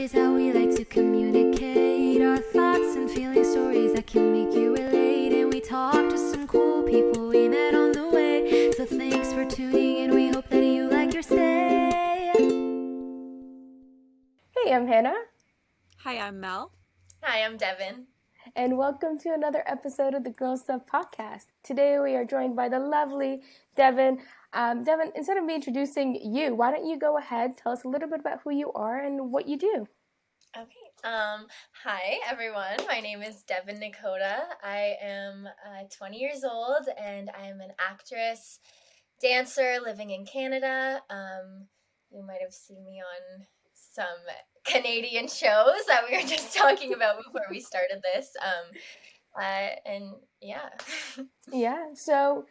is how we like to communicate our thoughts and feeling, stories that can make you relate. And we talk to some cool people we met on the way. So thanks for tuning in. We hope that you like your stay. Hey, I'm Hannah. Hi, I'm Mel. Hi, I'm Devin. And welcome to another episode of the Girl Stuff podcast. Today we are joined by the lovely Devin. Devin, instead of me introducing you, why don't you go ahead, tell us a little bit about who you are and what you do. Okay. Hi, everyone. My name is Devyn Nekoda. I am 20 years old, and I am an actress, dancer living in Canada. You might have seen me on some Canadian shows that we were just talking about before we started this. And yeah. Yeah, so,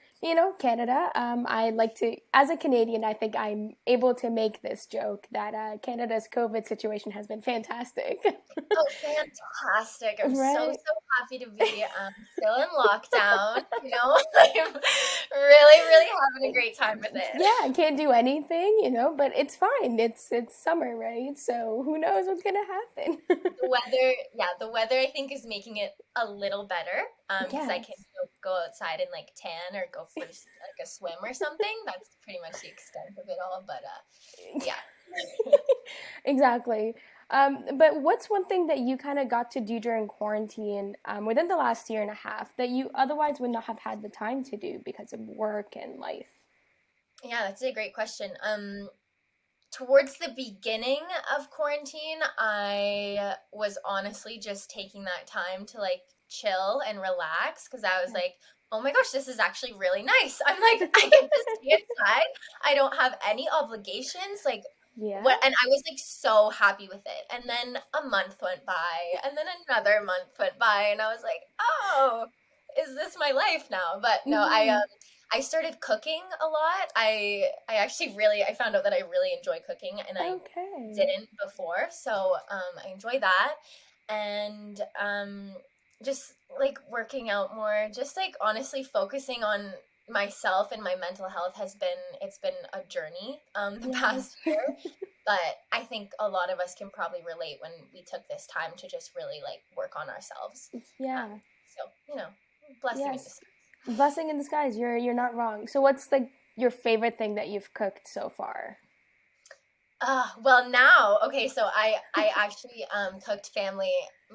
Canada, I like to, as a Canadian, I think I'm able to make this joke that Canada's COVID situation has been fantastic. Oh, fantastic. I'm Right? so happy to be still in lockdown, I'm really having a great time with it. Yeah, I can't do anything, but it's fine. It's summer, right? So who knows what's gonna happen? The weather I think is making it a little better because I Yes. can go outside and like tan or go for like a swim or something. That's pretty much the extent of it all, but yeah. Exactly. But what's one thing that you kind of got to do during quarantine within the last year and a half that you otherwise would not have had the time to do because of work and life? Yeah, that's a great question. Towards the beginning of quarantine, I was honestly just taking that time to like chill and relax because I was like, oh my gosh, this is actually really nice. I'm like, I get to stay inside. I don't have any obligations. Like, Yeah. and I was like so happy with it. And then a month went by, and then another month went by, and I was like, oh, is this my life now? But no, I started cooking a lot. I actually I found out that I really enjoy cooking, and I didn't before. So I enjoy that, and just like working out more, just like honestly focusing on myself and my mental health it's been a journey the past year. But I think a lot of us can probably relate when we took this time to just really like work on ourselves. Yeah. So, blessing in disguise. Blessing in disguise. You're not wrong. So what's like your favorite thing that you've cooked so far? Well now, okay, so I actually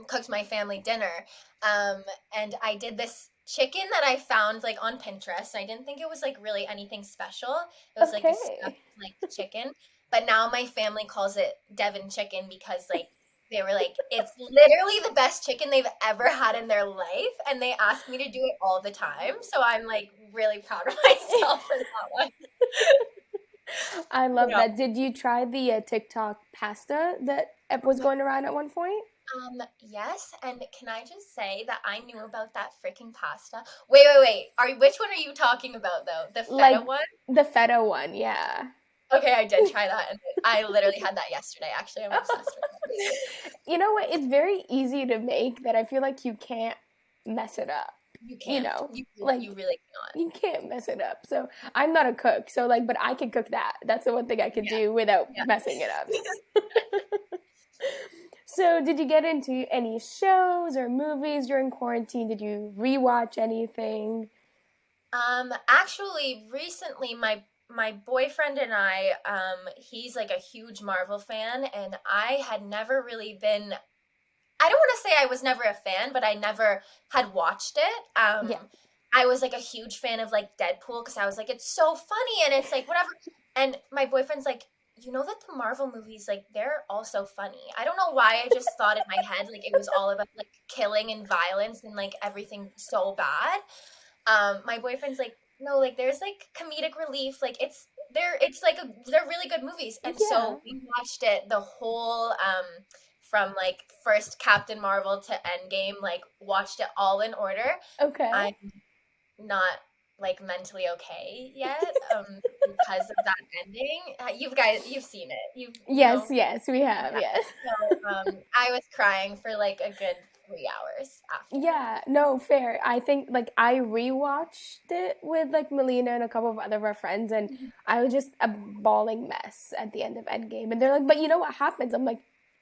cooked my family dinner. And I did this chicken that I found like on Pinterest. I didn't think it was like really anything special. It was like a stuffed like chicken. But now my family calls it Devon chicken because like they were like, it's literally the best chicken they've ever had in their life, and they ask me to do it all the time. So I'm like really proud of myself for that one. I love that. Did you try the TikTok pasta that was going around at one point? Yes, and can I just say that I knew about that freaking pasta? Wait. Which one are you talking about though? The feta one? The feta one, yeah. Okay, I did try that, and I literally had that yesterday. Actually, I'm obsessed with it. You know what? It's very easy to make that I feel like you can't mess it up. You can't. You really cannot. You can't mess it up. So I'm not a cook, so like, but I can cook that. That's the one thing I could do without messing it up. So did you get into any shows or movies during quarantine? Did you rewatch anything? Actually, recently my boyfriend and I, he's like a huge Marvel fan, and I had never really been, I don't want to say I was never a fan, but I never had watched it. I was like a huge fan of like Deadpool because I was like, it's so funny and it's like whatever. And my boyfriend's like, you know that the Marvel movies, like they're also funny. I don't know why I just thought in my head like it was all about like killing and violence and like everything so bad. My boyfriend's like, no, like there's like comedic relief, like they're really good movies. And so we watched it the whole from like first Captain Marvel to Endgame, like watched it all in order. Okay. I'm not like mentally okay yet because of that ending. You've seen it. Yes, we have. Yeah. Yes. So I was crying for like a good 3 hours after. Yeah, no, fair. I think like I rewatched it with like Melina and a couple of other of our friends, and I was just a bawling mess at the end of Endgame. And they're like, "But you know what happens?" I'm like,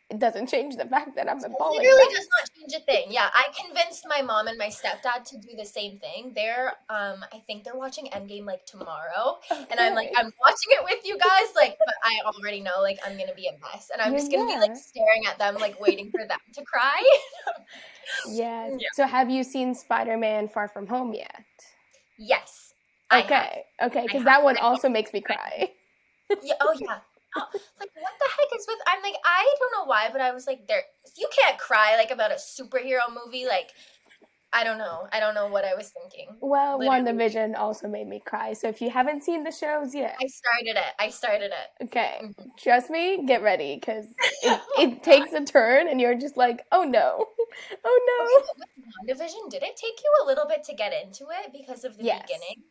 it doesn't change the fact that I'm a ball and Literally rest. does not change a thing. Yeah, I convinced my mom and my stepdad to do the same thing. I think they're watching Endgame like tomorrow, and I'm like, Okay. I'm watching it with you guys, like, but I already know like I'm gonna be a mess, and I'm just gonna be like Yeah. staring at them, like waiting for them to cry. Yes. Yeah. So have you seen Spider-Man Far From Home yet? Yes, I have. Okay, I because have. that one I also makes me cry. Yeah. Oh yeah. Oh, like what the heck is with? I'm like I don't know why, but I was like, there. You can't cry like about a superhero movie. Like I don't know. I don't know what I was thinking. Well, Literally, WandaVision also made me cry. So if you haven't seen the shows yet, I started it. okay, Mhm. trust me, get ready because it takes a turn and you're just like, oh no, Okay, oh no. but with WandaVision, did it take you a little bit to get into it because of the Yes, beginning?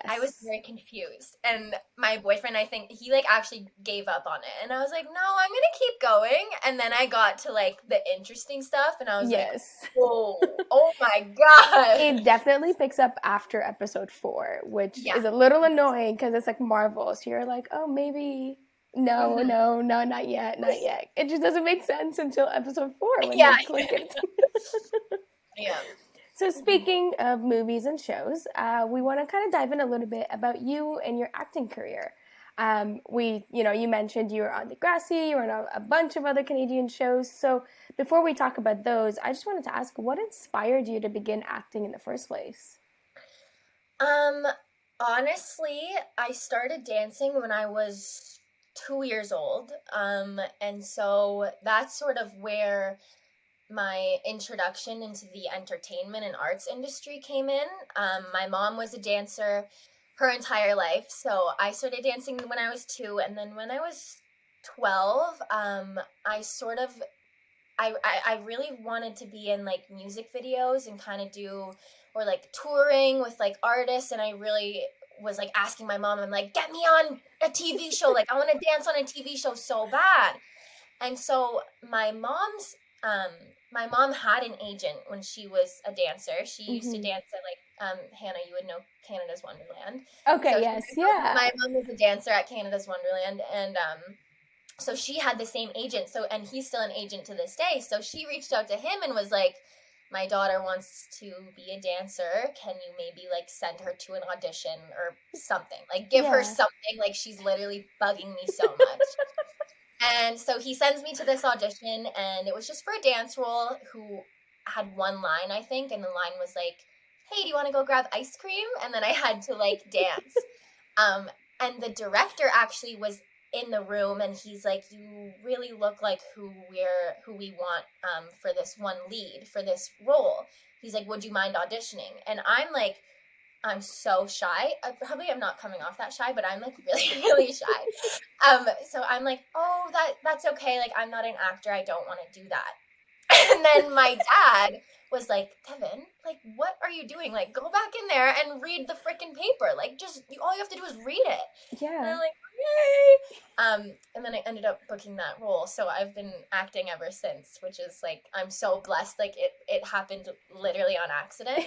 I was yes. very confused. And my boyfriend, I think, he like actually gave up on it. And I was like, no, I'm gonna keep going. And then I got to like the interesting stuff and I was like, Yes. whoa, oh my god. It definitely picks up after episode 4, which Yeah. is a little annoying because it's like Marvel. So you're like, oh, maybe. No, Mhm. no, no, not yet, not yet. It just doesn't make sense until episode 4 when Yeah. they click it. Yeah. So speaking of movies and shows, we want to kind of dive in a little bit about you and your acting career. You mentioned you were on Degrassi, you were on a bunch of other Canadian shows. So before we talk about those, I just wanted to ask, what inspired you to begin acting in the first place? Um, Honestly, I started dancing when I was 2 years old. And so that's sort of where my introduction into the entertainment and arts industry came in. My mom was a dancer her entire life, so I started dancing when I was 2, and then when I was 12, I sort of I really wanted to be in like music videos and kind of do or like touring with like artists, and I really was like asking my mom, I'm like, get me on a TV show, like I want to dance on a TV show so bad. And so um my mom had an agent when she was a dancer. She used to Mm-hmm. dance at like Hannah, you would know Canada's Wonderland. Okay, So yes, yeah. my mom was a dancer at Canada's Wonderland, and so she had the same agent. So and he's still an agent to this day. So she reached out to him and was like, my daughter wants to be a dancer. Can you maybe like send her to an audition or something? Like give her Yeah. something. Like she's literally bugging me so much. And so he sends me to this audition, and it was just for a dance role who had one line, I think, and the line was like, hey, do you want to go grab ice cream? And then I had to like dance. Um, and the director actually was in the room, and he's like, you really look like who we want for this one lead, for this role. He's like, would you mind auditioning? And I'm like, I'm so shy. I probably am not coming off that shy, but I'm like really, really shy. So I'm like, oh, that's okay. Like, I'm not an actor. I don't want to do that. And then my dad was like, Devin, like, what are you doing? Like, go back in there and read the freaking paper. Like, all you have to do is read it. And I'm Yeah. like, yay. And then I ended up booking that role. So I've been acting ever since, which is like, I'm so blessed. Like, it happened literally on accident.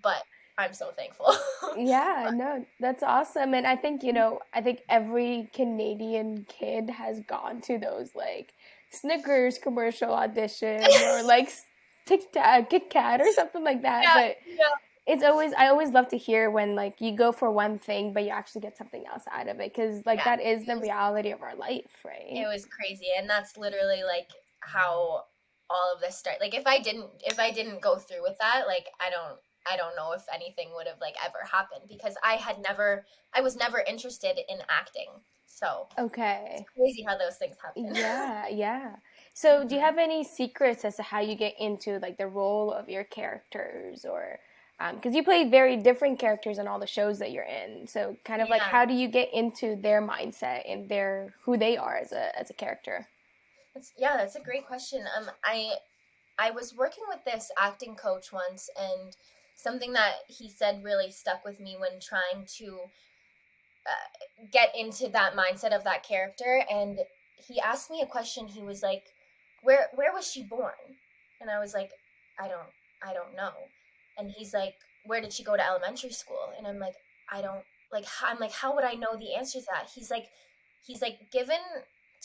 But I'm so thankful. Yeah, no, that's awesome. And I think, I think every Canadian kid has gone to those like Snickers commercial audition or like Tic Tac, Kit Kat or something like that. Yeah, But yeah. I always love to hear when like you go for one thing, but you actually get something else out of it. Because like Yeah. that is the reality of our life, right? It was crazy, and that's literally like how all of this started. Like if I didn't go through with that, like I don't know if anything would have like ever happened because I was never interested in acting. So it's Okay. crazy how those things happen. Yeah, yeah. So, do you Mhm. have any secrets as to how you get into like the role of your characters, or because you play very different characters in all the shows that you're in? So, kind of like Yeah. how do you get into their mindset and their who they are as a character? That's a great question. I was working with this acting coach once, and something that he said really stuck with me when trying to get into that mindset of that character. And he asked me a question. He was like, where was she born? And I was like, i don't I don't know. And he's like, where did she go to elementary school? And I'm like, I don't I'm like, how would I know the answer to that? He's like, given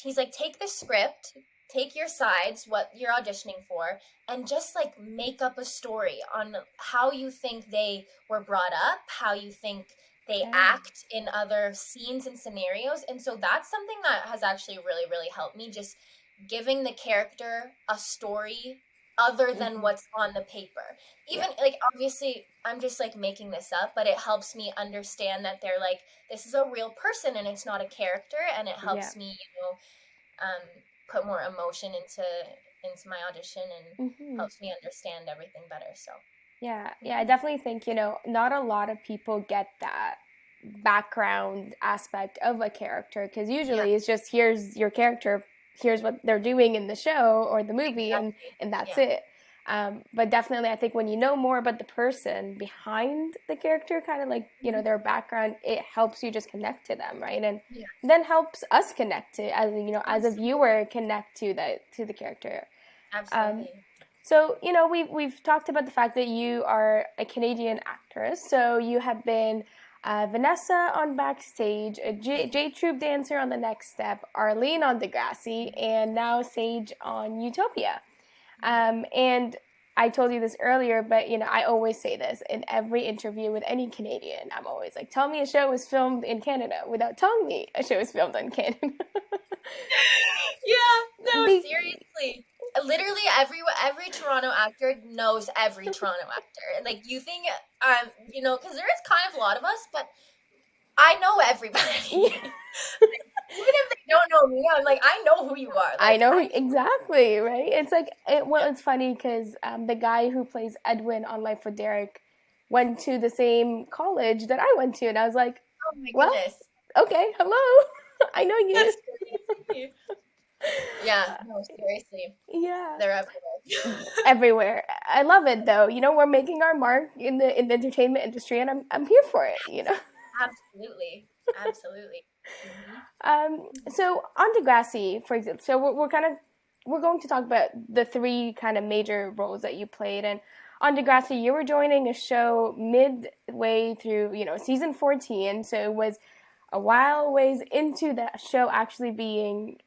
he's like, take the script, take your sides, what you're auditioning for, and just like make up a story on how you think they were brought up, how you think they act in other scenes and scenarios. And so that's something that has actually really, really helped me, just giving the character a story other than what's on the paper. Even like, obviously I'm just like making this up, but it helps me understand that they're like, this is a real person and it's not a character, and it helps me, put more emotion into my audition, and helps me understand everything better. So yeah, I definitely think, not a lot of people get that background aspect of a character, because usually it's just, here's your character, here's what they're doing in the show or the movie, and that's it. But definitely, I think when you know more about the person behind the character, kind of like, their background, it helps you just connect to them, right? And then helps us connect to, as a viewer, connect to the character. Absolutely. So, we've talked about the fact that you are a Canadian actress. So you have been Vanessa on Backstage, a J-Troop dancer on The Next Step, Arlene on Degrassi, and now Sage on Utopia. And I told you this earlier, but, I always say this in every interview with any Canadian. I'm always like, tell me a show was filmed in Canada without telling me a show was filmed in Canada. Seriously. Literally every Toronto actor knows every Toronto actor. Like, you think, because there is kind of a lot of us, but I know everybody. Even if they don't know me, I'm like, I know who you are. Like, I know exactly, right? It's like, it's funny because the guy who plays Edwin on Life with Derek went to the same college that I went to, and I was like, oh my goodness. Okay, hello, I know you. That's crazy. Yeah, no, seriously. Yeah. They're everywhere. Everywhere. I love it though. We're making our mark in the entertainment industry, and I'm here for it, Absolutely. So on Degrassi, for example, so we're going to talk about the three kind of major roles that you played, and on Degrassi, you were joining a show midway through, season 14, so it was a while ways into that show actually being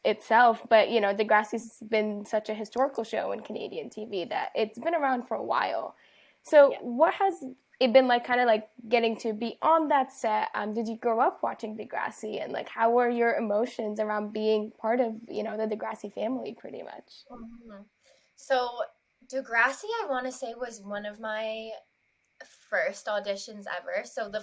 itself, but Degrassi's been such a historical show in Canadian TV that it's been around for a while. So what has it been like, kind of like getting to be on that set? Did you grow up watching Degrassi, and like how were your emotions around being part of the Degrassi family, pretty much? So Degrassi, I want to say, was one of my first auditions ever. So the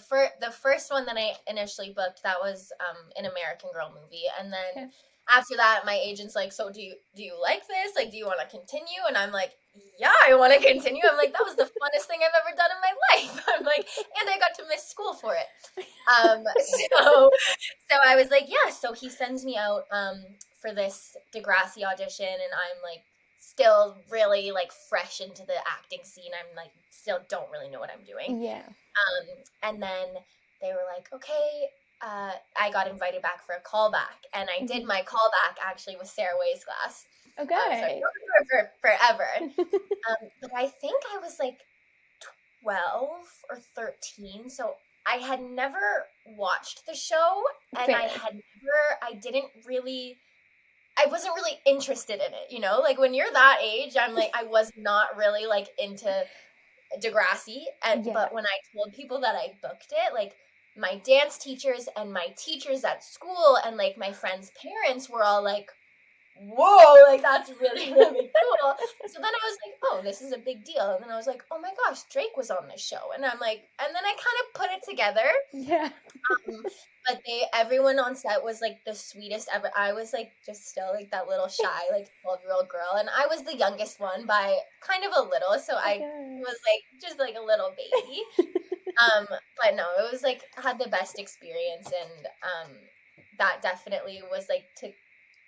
first one that I initially booked, that was an American Girl movie, and then after that, my agent's like, so do you like this? Like, do you want to continue? And I'm like, yeah, I want to continue. I'm like, that was the funnest thing I've ever done in my life. I'm like, and I got to miss school for it. So I was like, yeah. So he sends me out for this Degrassi audition, and I'm like, still really like fresh into the acting scene. I'm like, still don't really know what I'm doing. Yeah. And then they were like, okay. I got invited back for a callback, and I did my callback actually with Sarah Waysglass. Okay. So I worked with her forever. But I think I was like 12 or 13, so I had never watched the show, and I wasn't really interested in it, like when you're that age, I'm like, I was not really like into Degrassi, but when I told people that I booked it, like my dance teachers and my teachers at school and like my friends' parents were all like, whoa, like that's really, really cool. So then I was like, oh, this is a big deal. And then I was like, oh my gosh, Drake was on this show. And I'm like, and then I kind of put it together. Yeah. But everyone on set was like the sweetest ever. I was like just still like that little shy, like 12-year-old girl. And I was the youngest one by kind of a little. So I was like, just like a little baby. But no, it was like, I had the best experience, and that definitely was like to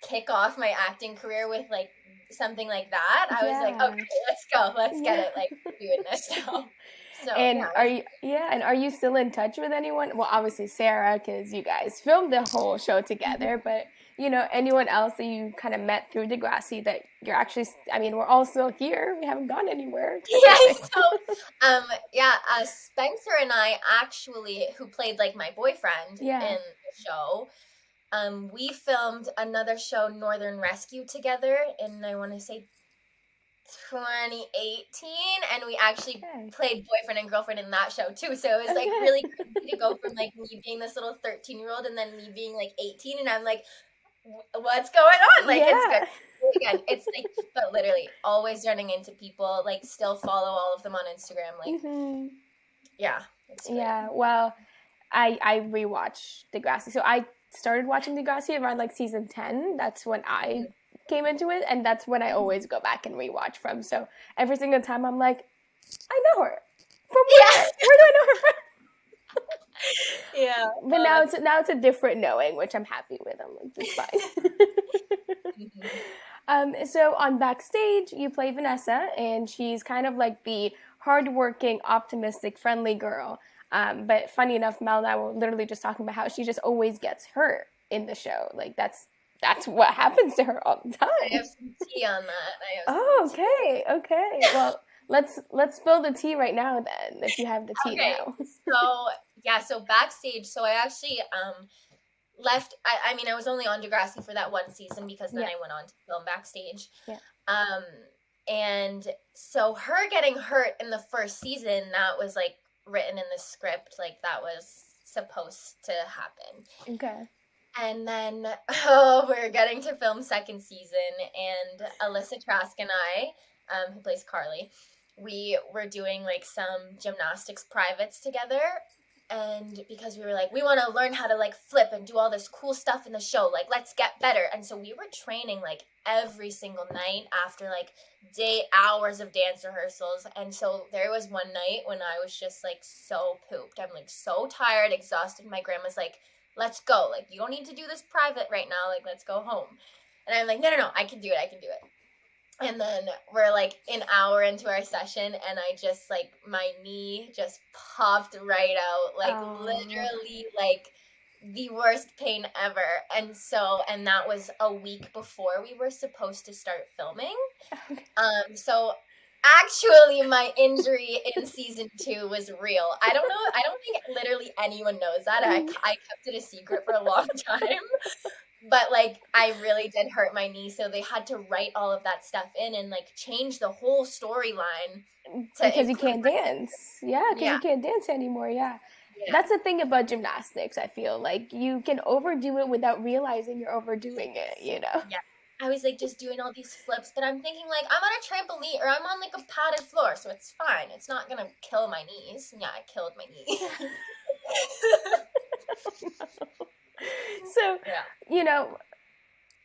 kick off my acting career with like something like that. I was like, okay, let's go, let's get it, like doing this now. So, and are you still in touch with anyone? Well, obviously Sarah, because you guys filmed the whole show together, but anyone else that you kind of met through Degrassi that you're actually, we're all still here. We haven't gone anywhere. Spencer and I actually, who played like my boyfriend in the show, we filmed another show, Northern Rescue, together in, I want to say, 2018, and we actually played boyfriend and girlfriend in that show too. So it was like really crazy to go from like me being this little 13-year-old and then me being like 18, and I'm like, what's going on? Like, it's good. Again, it's like, but literally always running into people, like still follow all of them on Instagram. Like, yeah. It's great. Yeah, well, I rewatched Degrassi. So I started watching Degrassi around like season 10. That's when I came into it, and that's when I always go back and rewatch from. So every single time I'm like, I know her. From where? Where do I know her from? Yeah. But now it's a different knowing, which I'm happy with. I'm like, it's fine. So on Backstage, you play Vanessa, and she's kind of like the hardworking, optimistic, friendly girl. But funny enough, Mel and I were literally just talking about how she just always gets hurt in the show. Like that's what happens to her all the time. I have some tea on that. Oh, okay. Well, let's spill the tea right now then, if you have the tea now. So Backstage. So I actually left. I mean, I was only on Degrassi for that one season because then I went on to film Backstage. Yeah. And so her getting hurt in the first season, that was like written in the script, like that was supposed to happen. Okay. And then we're getting to film second season, and Alyssa Trask and I, who plays Carly, we were doing like some gymnastics privates together. And because we were like, we want to learn how to like flip and do all this cool stuff in the show, like let's get better. And so we were training like every single night after like hours of dance rehearsals. And so there was one night when I was just like so pooped. I'm like so tired, exhausted. My grandma's like, let's go. Like, you don't need to do this private right now. Like, let's go home. And I'm like, no, I can do it. And then we're like an hour into our session, and I just like, my knee just popped right out. Like, literally, like, the worst pain ever. And that was a week before we were supposed to start filming. So actually, my injury in season 2 was real. I don't think literally anyone knows that. I kept it a secret for a long time. But, like, I really did hurt my knee, so they had to write all of that stuff in and, like, change the whole storyline. Because you can't dance. Yeah, because you can't dance anymore, yeah. That's the thing about gymnastics, I feel. Like, you can overdo it without realizing you're overdoing it, you know? Yeah. I was, like, just doing all these flips, but I'm thinking, like, I'm on a trampoline, or I'm on, like, a padded floor, so it's fine. It's not gonna kill my knees. Yeah, I killed my knee. So, you know,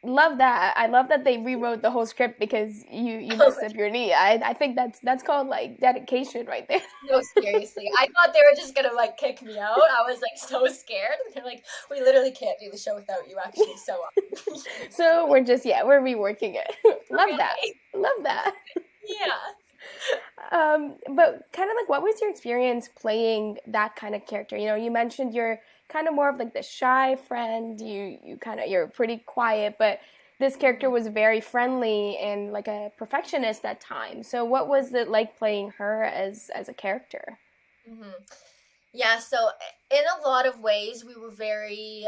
love that. I love that they rewrote the whole script because you messed up your knee. I think that's called, like, dedication right there. No, seriously. I thought they were just gonna, like, kick me out. I was, like, so scared. They're like, we literally can't do the show without you, actually, so So we're reworking it. Love that. Yeah. But kind of like, what was your experience playing that kind of character? You know, you mentioned you're kind of more of like the shy friend. You're pretty quiet, but this character was very friendly and like a perfectionist at times. So what was it like playing her as a character? Mm-hmm. Yeah, so in a lot of ways we were very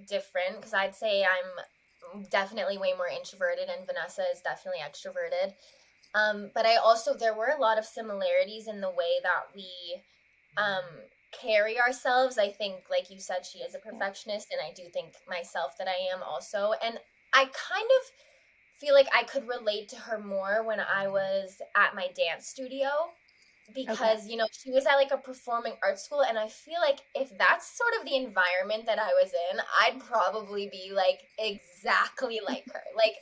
different, because I'd say I'm definitely way more introverted and Vanessa is definitely extroverted. But there were a lot of similarities in the way that we carry ourselves. I think, like you said, she is a perfectionist, and I do think myself that I am also. And I kind of feel like I could relate to her more when I was at my dance studio, because, you know, she was at like a performing arts school, and I feel like if that's sort of the environment that I was in, I'd probably be like exactly like her. Like,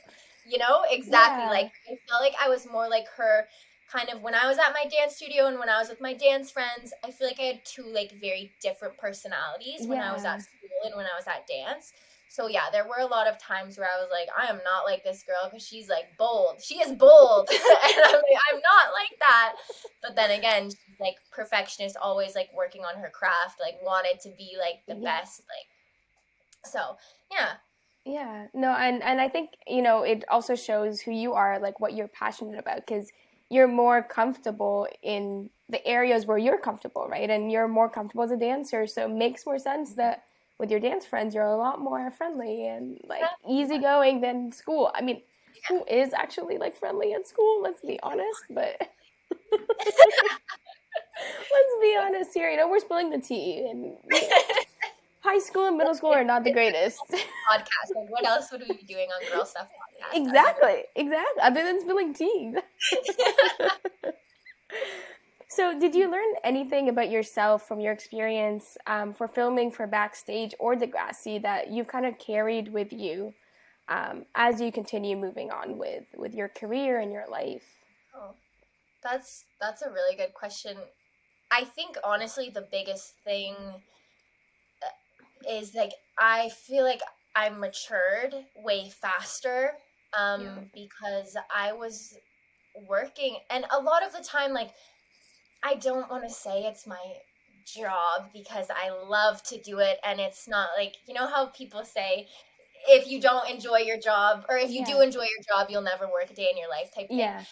you know, exactly. Like, I felt like I was more like her kind of when I was at my dance studio and when I was with my dance friends. I feel like I had two like very different personalities when I was at school and when I was at dance. So yeah, there were a lot of times where I was like, I am not like this girl because she's like bold. She is bold. And I'm like, I'm not like that. But then again, she's like perfectionist, always like working on her craft, like wanted to be like the best. Like, so yeah. Yeah, no, and I think, you know, it also shows who you are, like what you're passionate about, because you're more comfortable in the areas where you're comfortable, right? And you're more comfortable as a dancer, so it makes more sense that with your dance friends, you're a lot more friendly and like Yeah. easygoing than school. I mean, who is actually like friendly at school? Let's be honest, but let's be honest here. You know, we're spilling the tea, and high school and middle school are not the greatest. Podcast. Like, what else would we be doing on Girl Stuff podcast? Exactly. Other than spilling tea. So, did you learn anything about yourself from your experience for filming for Backstage or Degrassi that you've kind of carried with you as you continue moving on with your career and your life? Oh, that's a really good question. I think honestly the biggest thing is like I feel like I matured way faster because I was working, and a lot of the time, like, I don't want to say it's my job because I love to do it, and it's not like, you know how people say if you don't enjoy your job, or if you do enjoy your job, you'll never work a day in your life type thing. Yeah.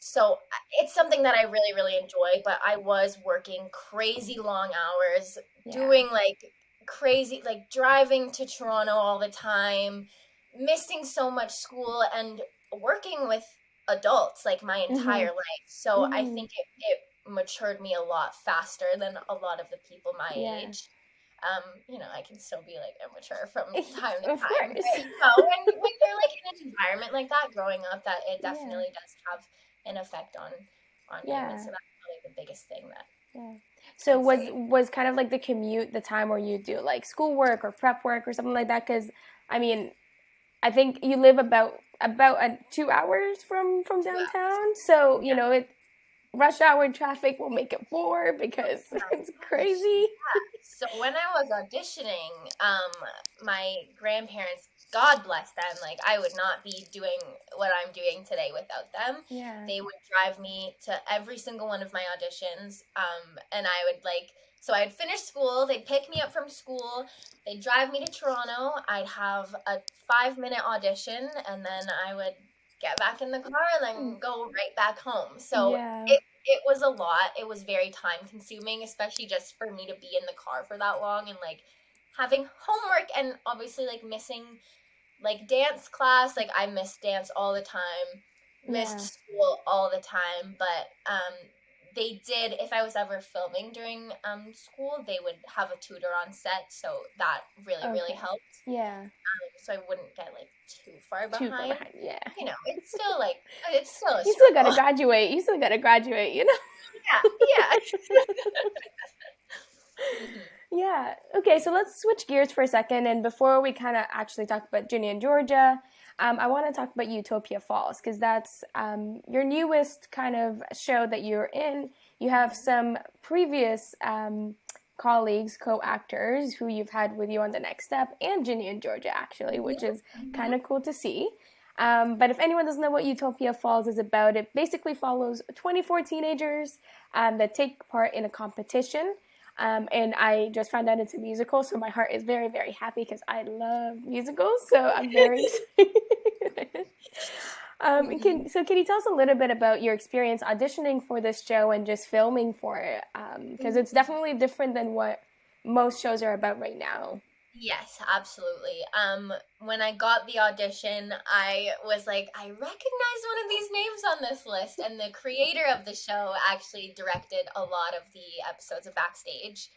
So it's something that I really, really enjoy, but I was working crazy long hours, doing like crazy, like driving to Toronto all the time, missing so much school, and working with adults like my entire life. So I think it matured me a lot faster than a lot of the people my age. You know, I can still be like immature from time to time. But, you know, when you're like in an environment like that growing up, that it definitely does have an effect on you. And so that's probably the biggest thing that So was kind of like the commute the time where you do like schoolwork or prep work or something like that? Because I mean, I think you live about 2 hours from downtown, so you know rush hour traffic will make it 4 because it's crazy. So when I was auditioning, my grandparents, God bless them, like I would not be doing what I'm doing today without them. Yeah. They would drive me to every single one of my auditions, and I would so I'd finish school, they'd pick me up from school, they'd drive me to Toronto, I'd have a 5-minute audition, and then I would get back in the car and then go right back home. So it was a lot. It was very time consuming, especially just for me to be in the car for that long and like having homework and obviously like missing like dance class. Like I missed dance all the time, missed school all the time, but they did, if I was ever filming during school, they would have a tutor on set, so that really helped. Yeah. So I wouldn't get like too far behind. Yeah. You know, it's still a You struggle. still gotta graduate. You know. Yeah. Yeah. Okay, so let's switch gears for a second, and before we kind of actually talk about Ginny and Georgia, I want to talk about Utopia Falls because that's your newest kind of show that you're in. You have some previous colleagues, co-actors who you've had with you on The Next Step and Ginny and Georgia, actually, which is kind of cool to see. But if anyone doesn't know what Utopia Falls is about, it basically follows 24 teenagers that take part in a competition. And I just found out it's a musical, so my heart is very, very happy because I love musicals, so I'm very excited. Can you tell us a little bit about your experience auditioning for this show and just filming for it? Because it's definitely different than what most shows are about right now. Yes, absolutely. When I got the audition, I was like, I recognize one of these names on this list, and the creator of the show actually directed a lot of the episodes of Backstage,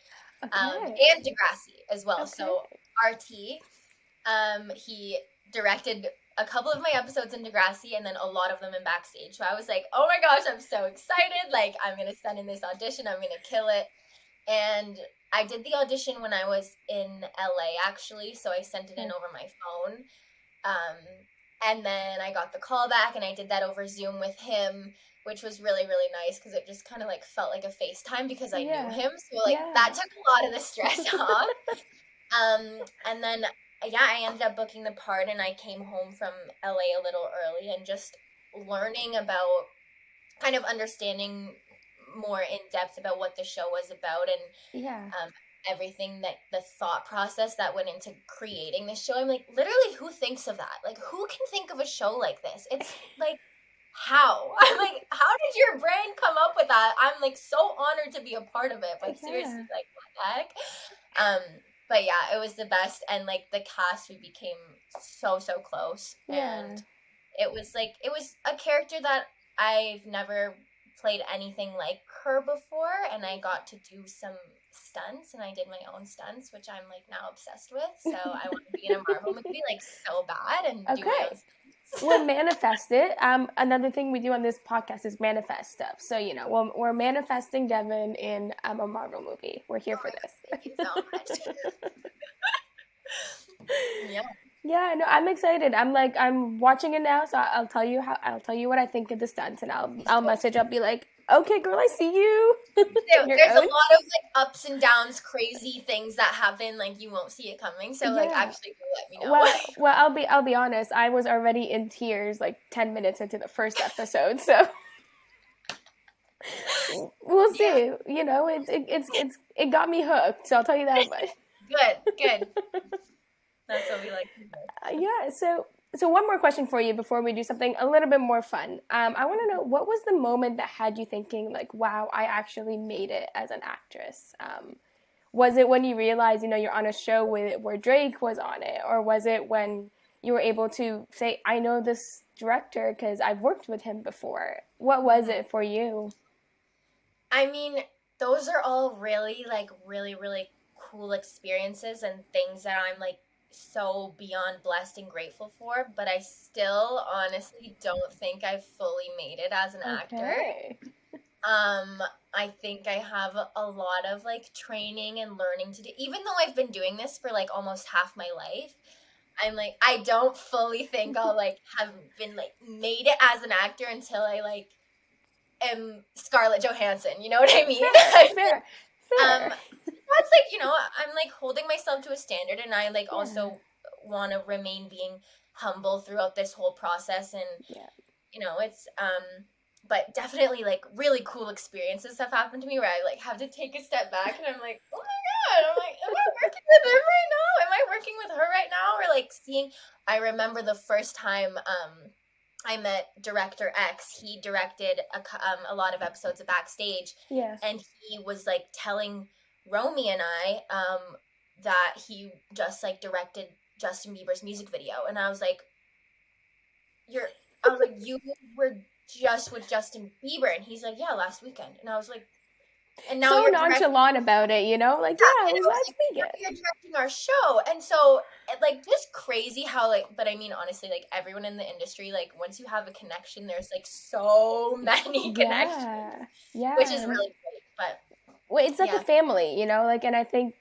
and Degrassi as well. So RT, he directed a couple of my episodes in Degrassi and then a lot of them in Backstage. So I was like, oh my gosh, I'm so excited. Like, I'm going to send in this audition. I'm going to kill it. And I did the audition when I was in LA, actually, so I sent it in over my phone. And then I got the call back, and I did that over Zoom with him, which was really, really nice because it just kind of like felt like a FaceTime because I knew him. So like that took a lot of the stress off. And then I ended up booking the part, and I came home from LA a little early and just learning about kind of understanding more in depth about what the show was about and everything, that the thought process that went into creating this show. I'm like, literally, who thinks of that? Like, who can think of a show like this? It's like how? I'm like, how did your brain come up with that? I'm like so honored to be a part of it, but seriously, Yeah. like what the heck? But yeah, it was the best, and like the cast, we became so close, Yeah. and it was a character that I've never played anything like her before, and I got to do some stunts, and I did my own stunts, which I'm like now obsessed with. So I want to be in a Marvel movie like so bad and do my own Okay. stunts. We'll manifest it. Another thing we do on this podcast is manifest stuff. So, you know, we're manifesting Devin in a Marvel movie. We're here for this. Thank you so much. Yeah. Yeah, no, I'm excited. I'm watching it now, so I'll tell you what I think of the stunts, and I'll message. I'll be like, okay, girl, I see you. There's a lot of like ups and downs, crazy things that happen. Like you won't see it coming. So like Yeah. actually let me know. Well, I'll be honest. I was already in tears like 10 minutes into the first episode, so we'll see. Yeah. You know, it got me hooked. So I'll tell you that much. Good. That's what we like to hear. Yeah. So one more question for you before we do something a little bit more fun. I want to know, what was the moment that had you thinking like, wow, I actually made it as an actress? Was it when you realized, you know, you're on a show where Drake was on it, or was it when you were able to say, I know this director because I've worked with him before? What was it for you? I mean, those are all really really cool experiences and things that I'm like so beyond blessed and grateful for, but I still honestly don't think I fully made it as an actor. Okay. I think I have a lot of like training and learning to do, even though I've been doing this for like almost half my life. I'm like, I don't fully think I'll like have been like made it as an actor until I like am Scarlett Johansson. You know what I mean? Fair. That's like, you know, I'm like holding myself to a standard, and I like also want to remain being humble throughout this whole process, and you know, it's but definitely like really cool experiences have happened to me where I like have to take a step back, and I'm like, oh my god, I'm like, am I working with him right now? Am I working with her right now? Or like seeing, I remember the first time I met director X. He directed a lot of episodes of Backstage, and he was like telling Romy and I that he just like directed Justin Bieber's music video, and I was like, you were just with Justin Bieber, and he's like, yeah, last weekend, and I was like, and now so you're nonchalant about it, you know, like yeah, and last weekend. You're directing our show, and so like just crazy how like, but I mean honestly, like everyone in the industry, like once you have a connection, there's like so many connections, which is really great. But well, it's like a family, you know, like, and I think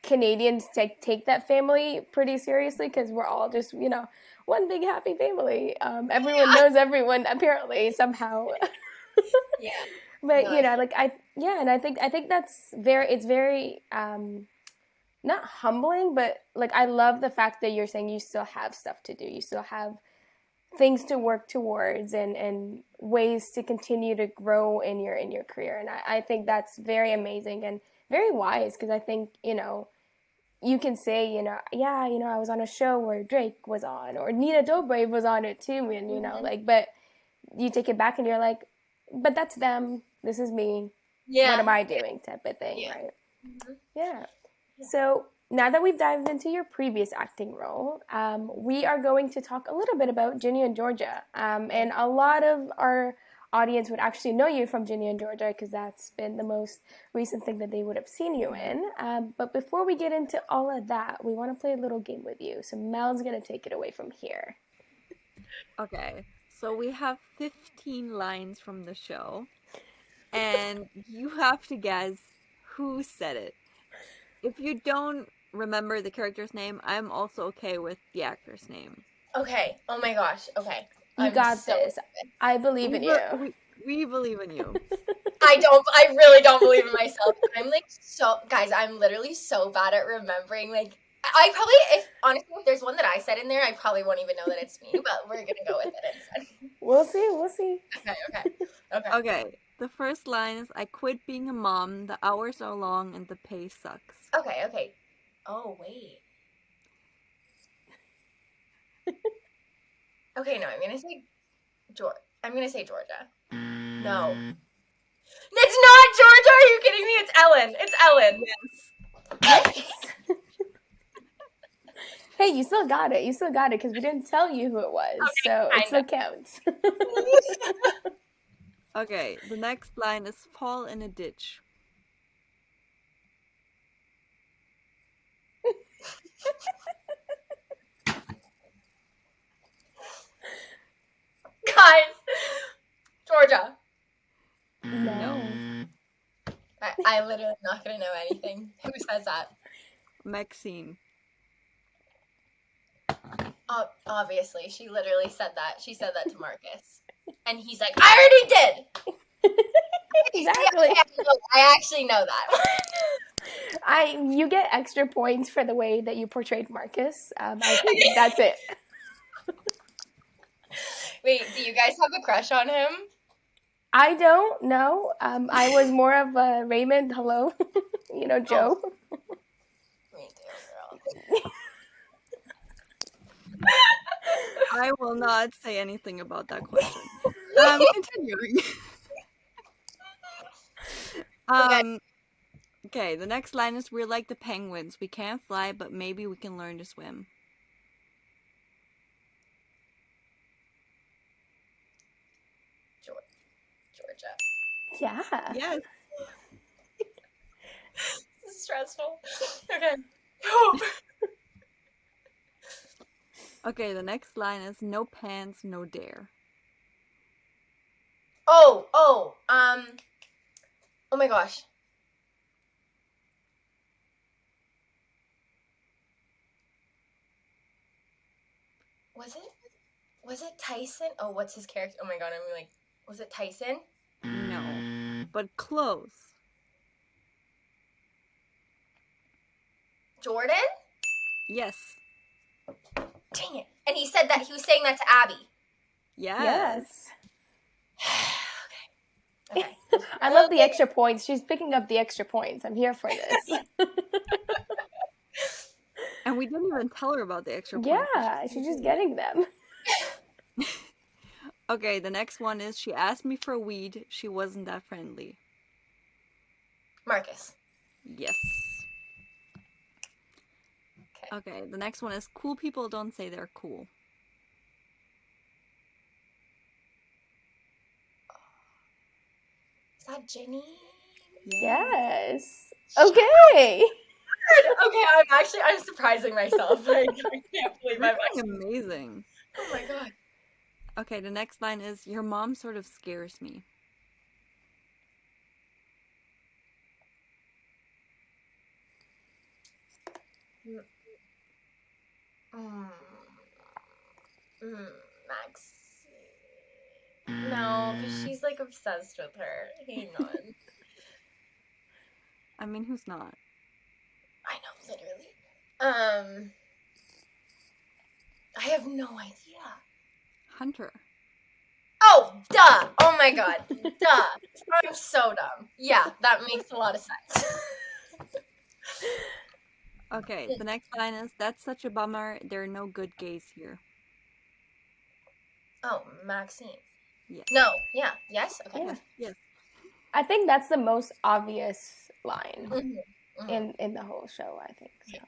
Canadians take that family pretty seriously because we're all just, you know, one big happy family. Everyone knows everyone apparently somehow. But no, you know, like and I think that's it's very not humbling, but like I love the fact that you're saying you still have stuff to do, you still have things to work towards, and ways to continue to grow in your career, and I think that's very amazing and very wise, because I think, you know, you can say, you know, yeah, you know, I was on a show where Drake was on, or Nina Dobrev was on it too, and you know, like, but you take it back and you're like, but that's them, this is me, what am I doing, type of thing, right? So now that we've dived into your previous acting role, we are going to talk a little bit about Ginny and Georgia, and a lot of our audience would actually know you from Ginny and Georgia because that's been the most recent thing that they would have seen you in. But before we get into all of that, we want to play a little game with you. So Mel's going to take it away from here. Okay, so we have 15 lines from the show, and you have to guess who said it. If you don't remember the character's name, I'm also okay with the actor's name. Okay. Oh my gosh. Okay. You got this. I believe in you. We believe in you. I really don't believe in myself. I'm like, guys, I'm literally so bad at remembering. Like, I probably, if there's one that I said in there, I probably won't even know that it's me, but we're going to go with it instead. We'll see. Okay. The first line is, I quit being a mom, the hours are long and the pay sucks. Okay. Oh, wait. Okay, no, I'm going to say I'm gonna say Georgia. No. It's not Georgia! Are you kidding me? It's Ellen. It's Ellen. Yes. Hey, you still got it. You still got it because we didn't tell you who it was, so it still counts. Okay, the next line is fall in a ditch. Guys, Georgia. No. I literally not gonna know anything. Who says that? Maxine. Obviously, she literally said that. She said that to Marcus, and he's like, "I already did." Exactly. I actually know that. You get extra points for the way that you portrayed Marcus. I think that's it. Wait, do you guys have a crush on him? I don't know. I was more of a Raymond. Hello, Joe. Me too, girl. I will not say anything about that question. Continuing. Okay, the next line is we're like the penguins. We can't fly, but maybe we can learn to swim. Georgia. Yeah. Yes. This is stressful. Okay. Okay, the next line is no pants, no dare. Oh my gosh. Was it Tyson? Oh, what's his character? Oh my god, I'm like, was it Tyson? No, but close. Jordan? Yes. Dang it. And he said that he was saying that to Abby. Yes. Okay. I love the extra points. She's picking up the extra points. I'm here for this. And we didn't even tell her about the extra points. Yeah, she's just getting them. Okay, the next one is she asked me for weed. She wasn't that friendly. Marcus. Yes. Okay, the next one is cool people don't say they're cool. Is that Ginny? Yes. Okay. Okay, I'm surprising myself. Like, I can't believe I'm actually Amazing. Oh my god. Okay, the next line is your mom sort of scares me. Max. No, because she's like obsessed with her. Hang on. I mean, who's not? I know, literally. I have no idea. Hunter. Oh, duh! Oh my god, duh! I'm so dumb. Yeah, that makes a lot of sense. Okay, the next line is that's such a bummer. There are no good gays here. Oh, Maxine. Yes. No, yeah, yes, okay. Yeah. Yes. I think that's the most obvious line Mhm. in the whole show, I think. So.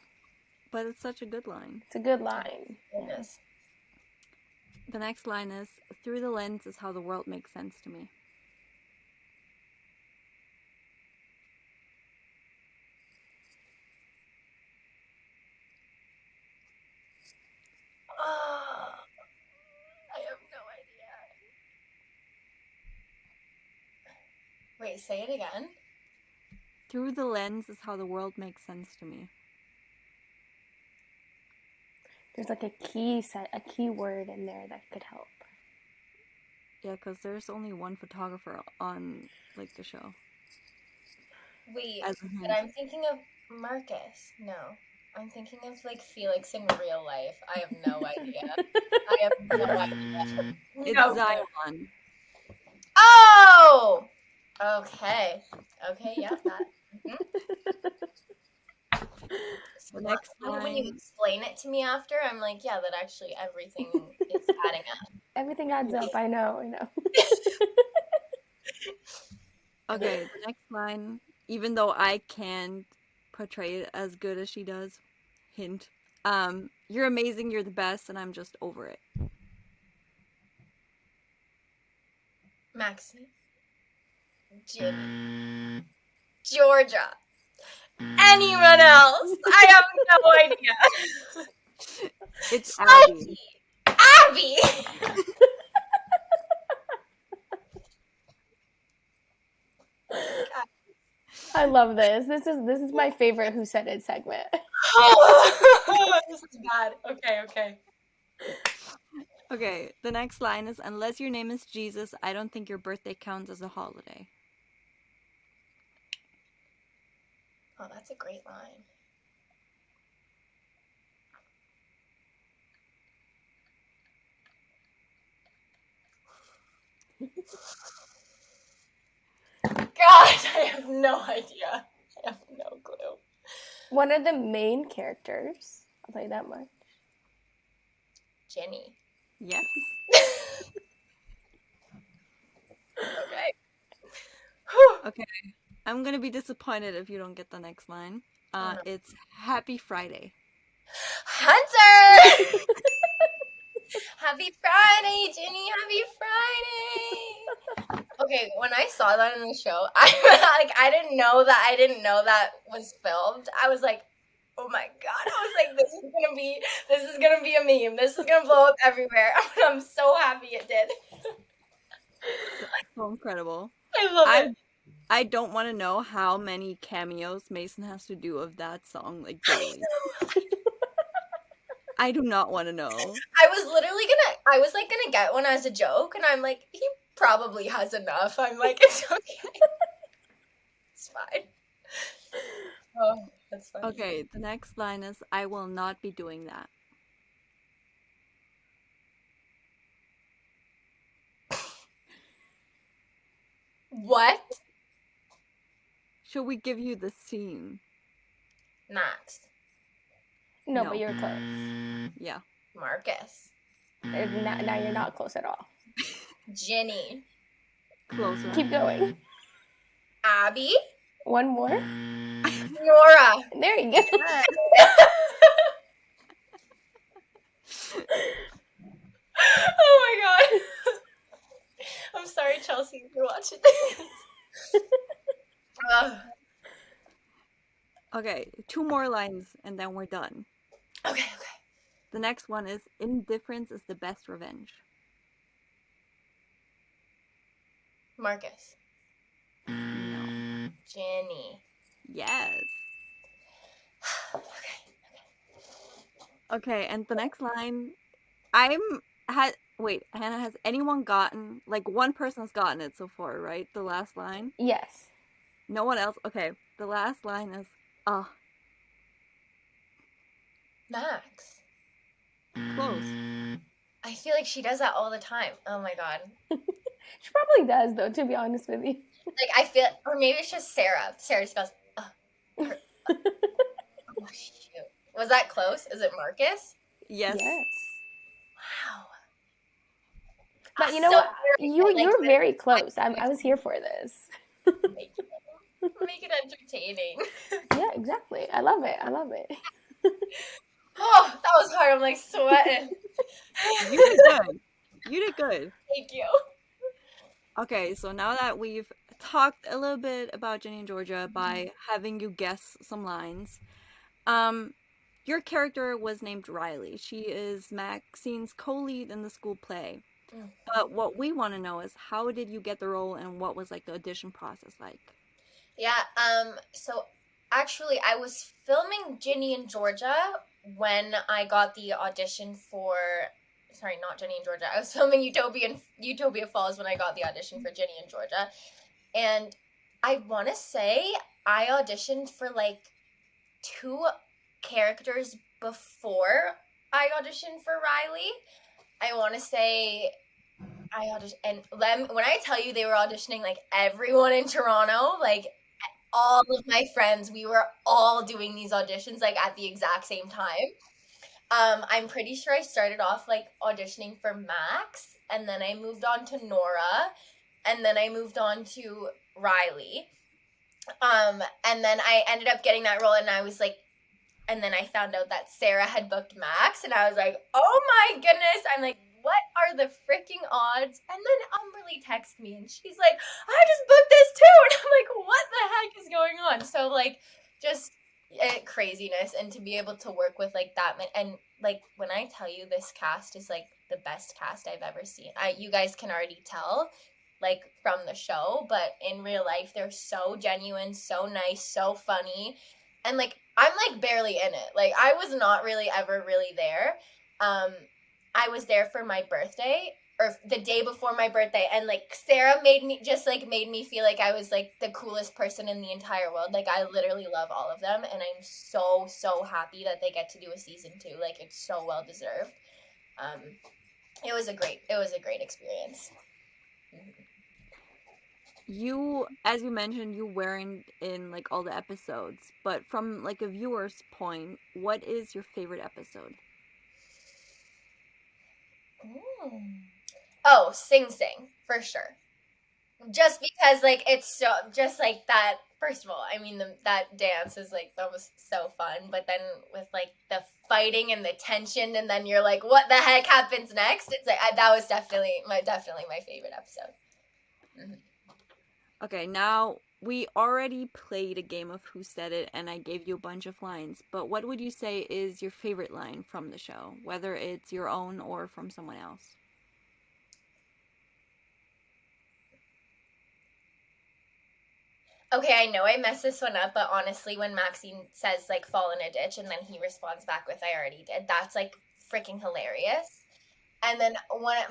But it's such a good line. It's a good line. It is. The next line is through the lens is how the world makes sense to me. I have no idea. Wait, say it again. Through the lens is how the world makes sense to me. There's like a key word in there that could help. Yeah, because there's only one photographer on like the show. Wait, As a hint. but I'm thinking of Marcus. No. I'm thinking of like Felix in real life. I have no idea. I have no idea. It's No. Zion. Oh! Okay. Okay, yeah, that. The next When you line. explain it to me after, I'm like, yeah, that actually everything is adding up. Everything adds up. I know. Okay, the next line, even though I can't portray it as good as she does, hint. You're amazing, you're the best, and I'm just over it. Maxine. Ginny. Georgia. Anyone else? I have no idea. It's Abby. Abby! I love this. This is my favorite Who Said It segment. This is bad. Okay. Okay, the next line is, unless your name is Jesus, I don't think your birthday counts as a holiday. Oh, that's a great line. God, I have no idea. I have no clue. One of the main characters. I'll tell you that much. Ginny. Yes. Okay. Okay, I'm gonna be disappointed if you don't get the next line. It's Happy Friday. Hunter! Happy Friday, Ginny. Happy Friday. Okay, when I saw that in the show, I didn't know that was filmed. I was like, oh my god. I was like, this is gonna be a meme. This is gonna blow up everywhere. I'm so happy it did. So incredible. I love it. I don't want to know how many cameos Mason has to do of that song, like, daily. I do not want to know. I was gonna get one as a joke, and I'm like, he probably has enough. I'm like, it's okay. It's fine. Oh, that's funny. Okay, the next line is, I will not be doing that. What? Should we give you the scene? Max. No, No. but you're close. Yeah. Marcus. Now you're not close at all. Ginny. Closer. Keep going. Abby. One more. Nora. There you go. Oh my god. I'm sorry, Chelsea, if you're watching this. Okay, 2 more lines and then we're done. Okay. The next one is, indifference is the best revenge. Marcus. No. Ginny. Yes. Okay, and the next line, wait, Hannah, has anyone gotten, like, one person has gotten it so far, right? The last line? Yes. No one else? Okay, the last line is, Max. close. I feel like she does that all the time. Oh my god. She probably does, though, to be honest with you. Like, I feel, or maybe it's just Sarah. Sarah just goes, Oh, shoot. Was that close? Is it Marcus? Yes. Wow. But you know what? You were very close. I was here for this. Make it entertaining. Yeah, exactly. I love it. Oh, that was hard. I'm like sweating. You did good. Thank you. Okay, so now that we've talked a little bit about Ginny and Georgia by having you guess some lines, your character was named Riley. She is Maxine's co-lead in the school play. But what we want to know is, how did you get the role, and what was, like, the audition process like? Yeah, so actually I was filming Ginny and Georgia when I got the audition for, sorry, not Ginny and Georgia. I was filming Utopia Falls when I got the audition for Ginny and Georgia. And I want to say I auditioned for like 2 characters before I auditioned for Riley. I want to say I auditioned, and when I tell you they were auditioning, like, everyone in Toronto, like, all of my friends, we were all doing these auditions, like, at the exact same time. I'm pretty sure I started off like auditioning for Max, and then I moved on to Nora, and then I moved on to Riley. And then I ended up getting that role, and I was like, and then I found out that Sarah had booked Max, and I was like, oh my goodness. I'm like, what are the freaking odds? And then Umberly texts me, and she's like, I just booked this too. And I'm like, what the heck is going on? So, like, just craziness. And to be able to work with, like, that, and, like, when I tell you this cast is, like, the best cast I've ever seen. You guys can already tell, like, from the show, but in real life, they're so genuine, so nice, so funny. And, like, I'm, like, barely in it. Like, I was not really ever really there. I was there for my birthday, or the day before my birthday, and, like, Sarah made me feel like I was, like, the coolest person in the entire world. Like, I literally love all of them, and I'm so, so happy that they get to do a season 2. Like, it's so well deserved. It was a great experience. You, as you mentioned, you weren't in like all the episodes, but from like a viewer's point, what is your favorite episode? Oh, Sing Sing, for sure. Just because, like, it's so, just like that, first of all, I mean, that dance is, like, that was so fun, but then with, like, the fighting and the tension, and then you're like, what the heck happens next? It's like, that was definitely my favorite episode. Mm-hmm. Okay, now we already played a game of Who Said It, and I gave you a bunch of lines, but what would you say is your favorite line from the show, whether it's your own or from someone else? Okay, I know I messed this one up, but honestly, when Maxine says, like, fall in a ditch, and then he responds back with, I already did, that's, like, freaking hilarious. And then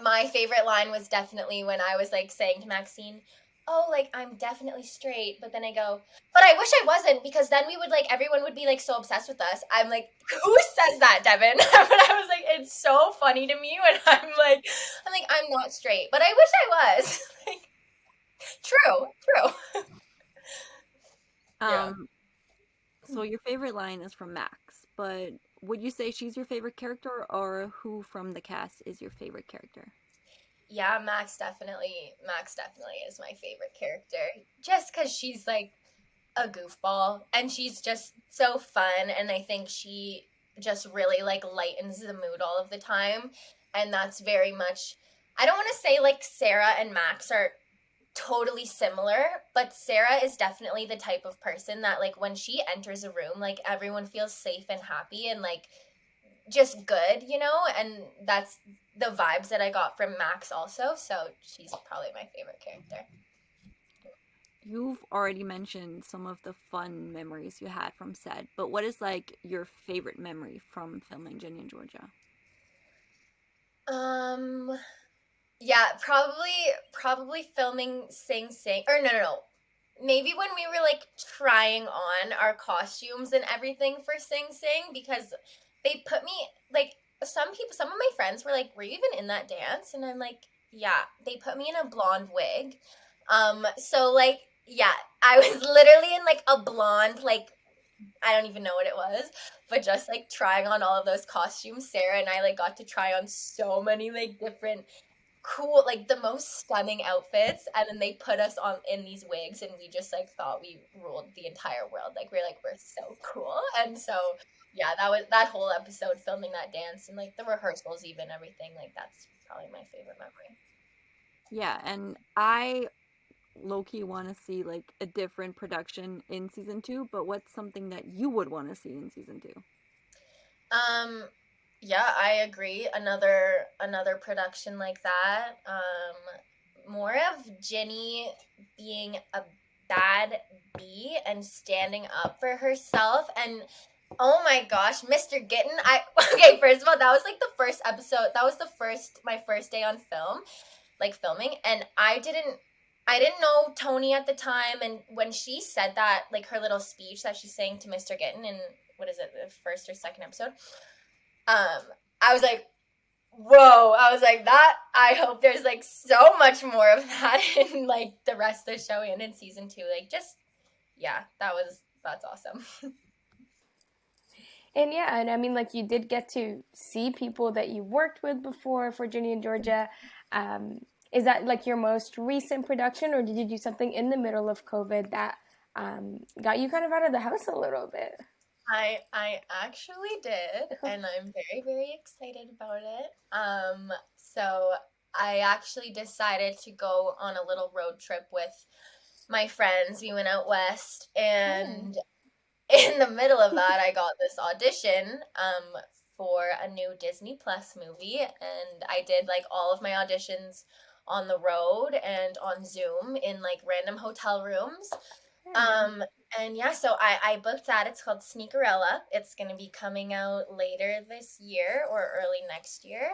my favorite line was definitely when I was, like, saying to Maxine, oh, like, I'm definitely straight, but then I go, but I wish I wasn't, because then we would, like, everyone would be, like, so obsessed with us. I'm like, who says that, Devin? But I was like, it's so funny to me when I'm like, I'm not straight, but I wish I was. Like, true. Yeah. So your favorite line is from Max, but would you say she's your favorite character, or who from the cast is your favorite character? Yeah, Max definitely is my favorite character. Just because she's, like, a goofball, and she's just so fun, and I think she just really, like, lightens the mood all of the time, and that's very much, I don't want to say, like, Sarah and Max are totally similar, but Sarah is definitely the type of person that, like, when she enters a room, like, everyone feels safe and happy and, like, just good, you know? And that's the vibes that I got from Max also, so she's probably my favorite character. You've already mentioned some of the fun memories you had from set, but what is, like, your favorite memory from filming Ginny and Georgia? Yeah, probably filming Sing Sing, or no. Maybe when we were, like, trying on our costumes and everything for Sing Sing, because they put me, like, some of my friends were like, were you even in that dance? And I'm like, yeah, they put me in a blonde wig. So, like, yeah, I was literally in, like, a blonde, like, I don't even know what it was, but just, like, trying on all of those costumes. Sarah and I, like, got to try on so many, like, different cool, like, the most stunning outfits, and then they put us on in these wigs, and we just, like, thought we ruled the entire world. Like, we're so cool. And so, yeah, that whole episode, filming that dance, and, like, the rehearsals, even, everything, like, that's probably my favorite memory. Yeah, and I low-key want to see like a different production in season 2, but what's something that you would want to see in season 2? Yeah, I agree. Another production like that. More of Ginny being a bad bee and standing up for herself. And oh my gosh, Mr. Gittin. Okay, first of all, that was like the first episode. That was my first day on film, like filming, and I didn't know Tony at the time. And when she said that, like, her little speech that she's saying to Mr. Gittin in, what is it, the first or second episode, I was like, whoa. I was like, that, I hope there's, like, so much more of that in, like, the rest of the show and in season 2. Like, just, yeah, that's awesome. And yeah, and I mean, like, you did get to see people that you worked with before for Ginny and Georgia. Um, is that like your most recent production, or did you do something in the middle of COVID that got you kind of out of the house a little bit? I actually did, and I'm very, very excited about it. So I actually decided to go on a little road trip with my friends. We went out west, and in the middle of that, I got this audition for a new Disney Plus movie, and I did like all of my auditions on the road and on Zoom in like random hotel rooms. Um, and yeah, so I booked that. It's called Sneakerella. It's going to be coming out later this year or early next year.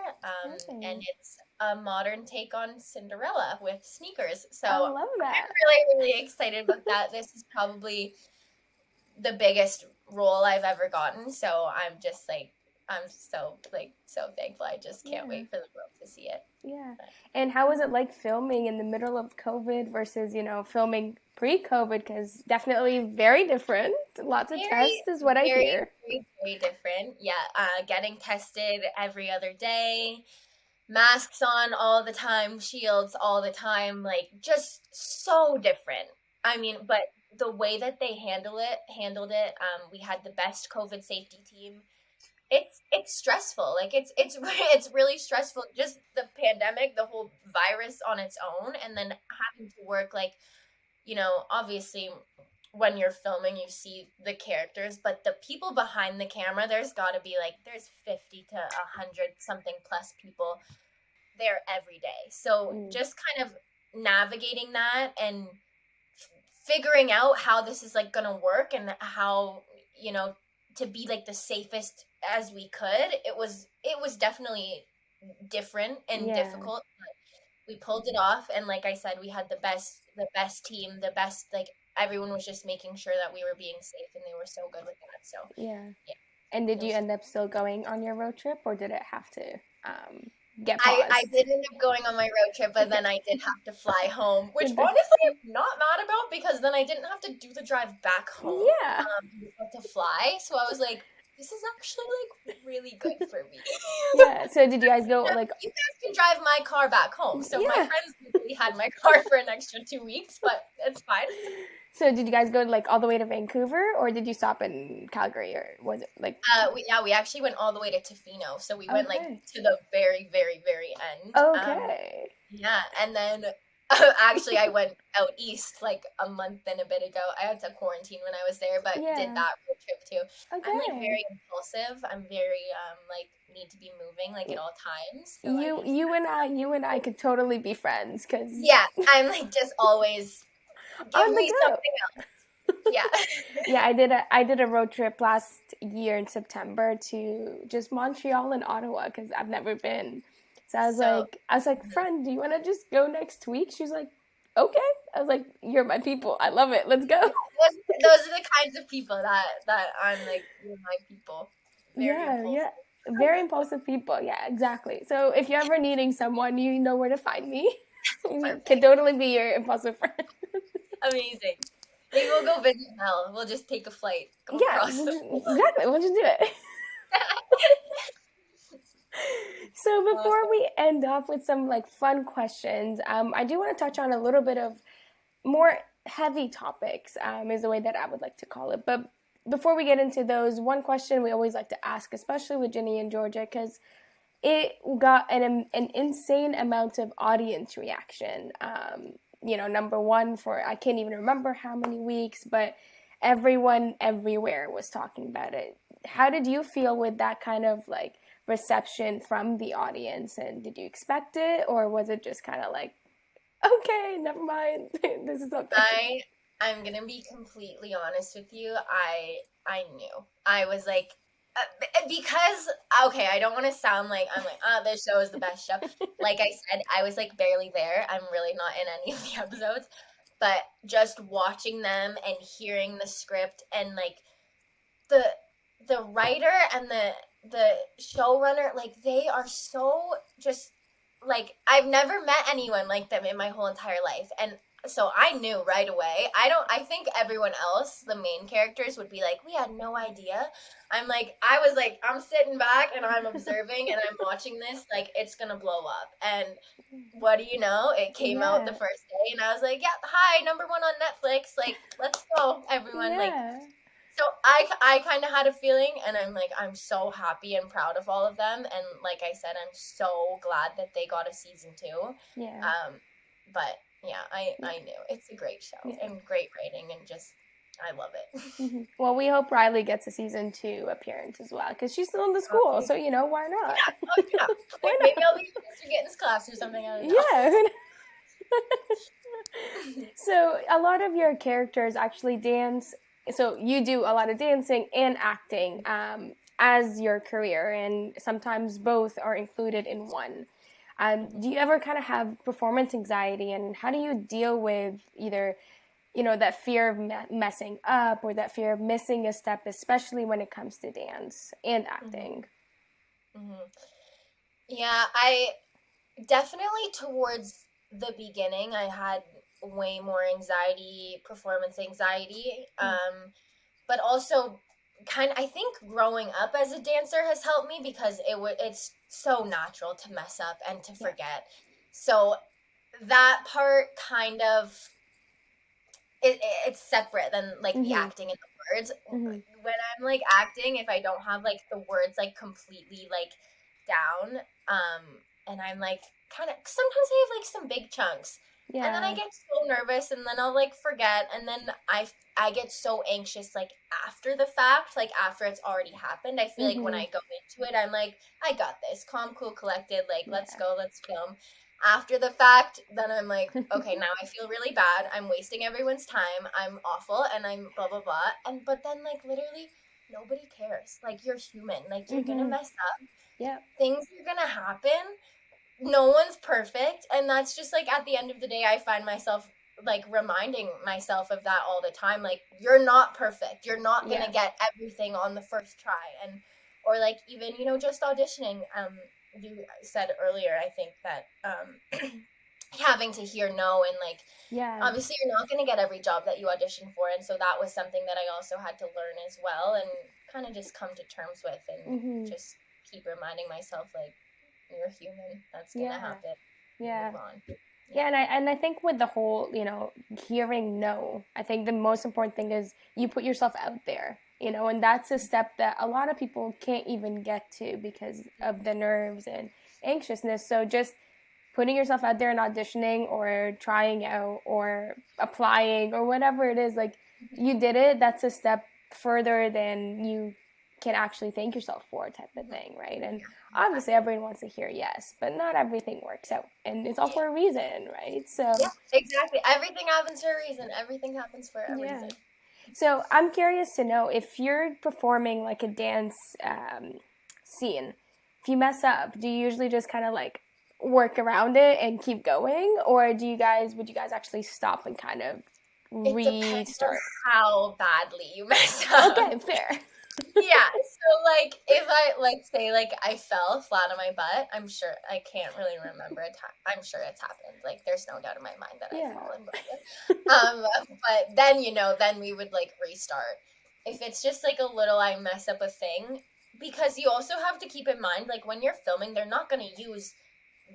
And it's a modern take on Cinderella with sneakers. So I love that. I'm really, really excited about that. This is probably the biggest role I've ever gotten. So I'm just like, I'm so thankful. I just can't wait for the world to see it. Yeah. And how was it like filming in the middle of COVID versus, filming pre-COVID? Because definitely very different. Lots of tests is what I hear. Very, very different. Yeah. Getting tested every other day, masks on all the time, shields all the time, like just so different. I mean, but the way that they handled it, we had the best COVID safety team. It's stressful. Like it's really stressful. Just the pandemic, the whole virus on its own, and then having to work like, obviously when you're filming, you see the characters, but the people behind the camera, there's got to be like there's 50 to 100 something plus people there every day. So just kind of navigating that and figuring out how this is like gonna work and how to be like the safest as we could. It was definitely different and difficult, but we pulled it off. And like I said, we had the best team, the best, like everyone was just making sure that we were being safe, and they were so good with that. So yeah. And did you end up still going on your road trip, or did it have to get paused? I did end up going on my road trip, but then I did have to fly home, which honestly I'm not mad about, because then I didn't have to do the drive back home. Yeah. To fly. So I was like, this is actually like really good for me. Yeah. So did you guys go like? You guys can drive my car back home. So my friends really had my car for an extra 2 weeks, but it's fine. So did you guys go like all the way to Vancouver, or did you stop in Calgary, or was it like? We actually went all the way to Tofino. So we went like to the very, very, very end. Okay. Yeah, and then actually I went out east like a month and a bit ago. I had to quarantine when I was there, but did that road trip too. Okay. I'm like very impulsive. I'm very like need to be moving like at all times. So you and I could totally be friends, because I'm like just always give me something else. Yeah. I did a road trip last year in September to just Montreal and Ottawa, because I've never been. So I was like, friend, do you want to just go next week? She's like, okay. I was like, you're my people. I love it. Let's go. Those are the kinds of people that I'm like, you're my people. Very impulsive people. Yeah, exactly. So if you're ever needing someone, you know where to find me. Can totally be your impulsive friend. Amazing. Maybe we'll go visit Mel. We'll just take a flight. Exactly. We'll just do it. So before we end up with some like fun questions, I do want to touch on a little bit of more heavy topics, is the way that I would like to call it. But before we get into those, one question we always like to ask, especially with Ginny and Georgia, because it got an insane amount of audience reaction. Number one for, I can't even remember how many weeks, but everyone everywhere was talking about it. How did you feel with that kind of like reception from the audience, and did you expect it, or was it just kind of like, okay, never mind, this is something? I'm gonna be completely honest with you. I knew. I was like, because I don't want to sound like I'm like, this show is the best show. Like I said, I was like barely there. I'm really not in any of the episodes, but just watching them and hearing the script, and like the writer and the showrunner, like they are so just like, I've never met anyone like them in my whole entire life. And so I knew right away. I think everyone else, the main characters, would be like, we had no idea. I was like, I'm sitting back and I'm observing and I'm watching this, like, it's gonna blow up. And what do you know? It came out the Yeah. first day and I was like, yeah, hi, number one on Netflix. Like, let's go, everyone. Like, Yeah. so I kind of had a feeling, and I'm so happy and proud of all of them. And like I said, I'm so glad that they got a season 2. Yeah. But yeah, I knew it's a great show and great writing, and just I love it. Well, we hope Riley gets a season 2 appearance as well, because she's still in the school, so why not? Yeah. Why Maybe I'll be Mr. Gittens class or something. I don't know. Yeah. So a lot of your characters actually dance. So you do a lot of dancing and acting as your career, and sometimes both are included in one. Do you ever kind of have performance anxiety, and how do you deal with either, that fear of messing up or that fear of missing a step, especially when it comes to dance and acting? Mm-hmm. Yeah, I definitely towards the beginning, I had way more anxiety, performance anxiety. But also I think growing up as a dancer has helped me, because it's so natural to mess up and to forget. So that part kind of it's separate than like the acting and the words. When I'm like acting, if I don't have like the words like completely like down, and I'm like kind of sometimes I have like some big chunks. Yeah. And then I get so nervous, and then I'll like forget, and then I get so anxious like after the fact, like after it's already happened. I feel like when I go into it, I'm like, I got this, calm, cool, collected, like let's go, let's film. After the fact, then I'm like, okay, now I feel really bad. I'm wasting everyone's time. I'm awful, and I'm blah blah blah. But then like literally nobody cares. Like, you're human. Like, you're gonna mess up. Yeah. Things are gonna happen. No one's perfect, and that's just like at the end of the day, I find myself like reminding myself of that all the time. Like, you're not perfect. You're not gonna get everything on the first try, and or like even just auditioning. You said earlier, I think that having to hear no, and like obviously you're not gonna get every job that you audition for, and so that was something that I also had to learn as well, and kind of just come to terms with, and just keep reminding myself like, you're human. That's gonna happen. Yeah. Move on. Yeah, and I think with the whole, hearing no, I think the most important thing is you put yourself out there, and that's a step that a lot of people can't even get to because of the nerves and anxiousness. So just putting yourself out there and auditioning or trying out or applying or whatever it is, like, you did it, that's a step further than you can actually thank yourself for, type of thing, right? And obviously everyone wants to hear yes, but not everything works out, and it's all for a reason, right? So yeah, exactly, everything happens for a reason. Everything happens for a reason. So I'm curious to know, if you're performing like a dance scene, if you mess up, do you usually just kind of like work around it and keep going, or would you guys actually stop and kind of restart? It depends on how badly you mess up. Okay, fair. Yeah, so like if I like say like I fell flat on my butt, I'm sure I can't really remember a time. I'm sure it's happened. Like, there's no doubt in my mind that I've fallen. But then then we would like restart. If it's just like a little, I mess up a thing, because you also have to keep in mind, like, when you're filming, they're not gonna use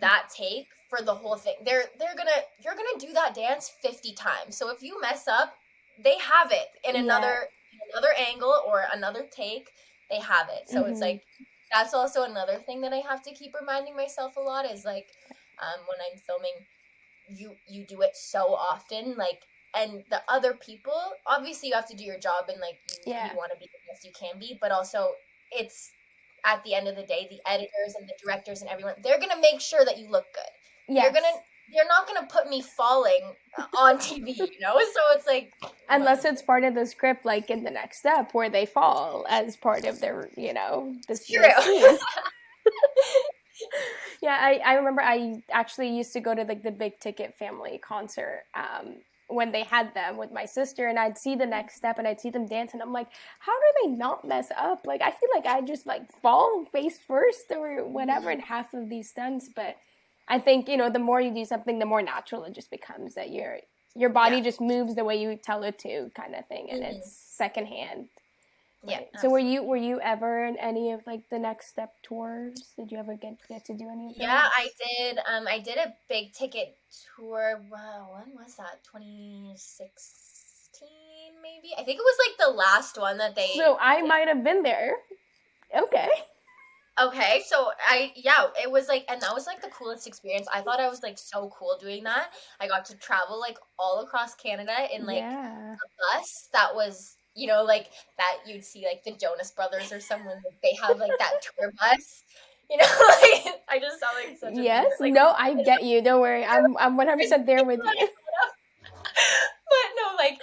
that take for the whole thing. You're gonna do that dance 50 times. So if you mess up, they have it in another angle or another take. They have it. So it's like, that's also another thing that I have to keep reminding myself a lot, is like, when I'm filming, you do it so often, like, and the other people, obviously you have to do your job, and like you want to be the best you can be, but also it's, at the end of the day, the editors and the directors and everyone, they're gonna make sure that you look good. Yes. They're not gonna put me falling on TV, So it's like, unless it's part of the script, like in the next step where they fall as part of their, this scene. Yeah, I remember I actually used to go to like the big ticket family concert when they had them with my sister, and I'd see the next step and I'd see them dance, and I'm like, how do they not mess up? Like, I feel like I just like fall face first or whatever in half of these stunts, but I think, the more you do something, the more natural it just becomes, that you're your body Yeah. just moves the way you tell it to, kind of thing, and Mhm. it's secondhand. Yeah. Right. So were you ever in any of like the Next Step tours? Did you ever get to do any of those? Yeah, I did. I did a big ticket tour. Wow, when was that? 2016, maybe. I think it was like the last one that they. So I might have been there. Okay. Okay, so it was like, and that was like the coolest experience. I thought I was like so cool doing that. I got to travel like all across Canada in like Yeah. a bus that was, like that you'd see like the Jonas Brothers or someone, like, they have like that tour bus. Like I just sound like such a Yes. boomer. Like, No, I get you. Don't worry. I'm 100% there with you. but no, like,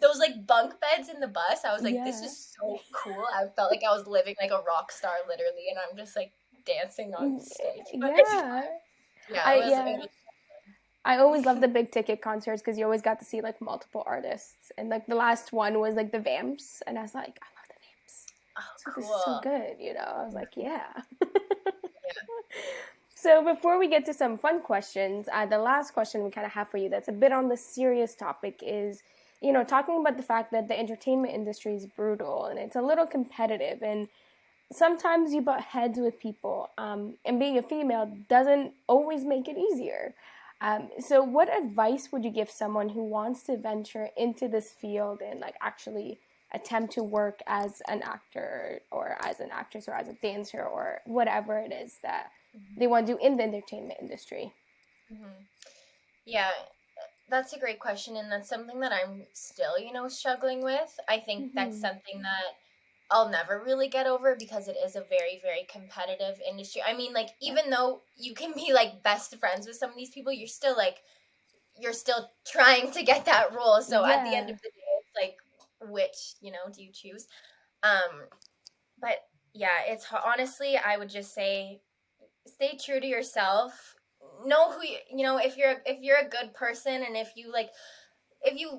those like bunk beds in the bus. I was like, this Yeah. is so cool. I felt like I was living like a rock star, literally, and I'm just like dancing on stage. But Yeah. it was I always loved the big ticket concerts because you always got to see like multiple artists, and like the last one was like the Vamps, and I was like, I love the Vamps. So cool. this is so good, I was like, yeah. So before we get to some fun questions, the last question we kind of have for you that's a bit on the serious topic is, talking about the fact that the entertainment industry is brutal and it's a little competitive, and sometimes you butt heads with people, and being a female doesn't always make it easier. So what advice would you give someone who wants to venture into this field and like actually attempt to work as an actor or as an actress or as a dancer or whatever it is that they want to do in the entertainment industry? Yeah, that's a great question, and that's something that I'm still, struggling with. I think that's something that I'll never really get over because it is a very, very competitive industry. I mean, like, even though you can be like best friends with some of these people, you're still trying to get that role. So at the end of the day, it's like, which, do you choose? But yeah, honestly, I would just say, stay true to yourself. Know who if you're a good person, and if you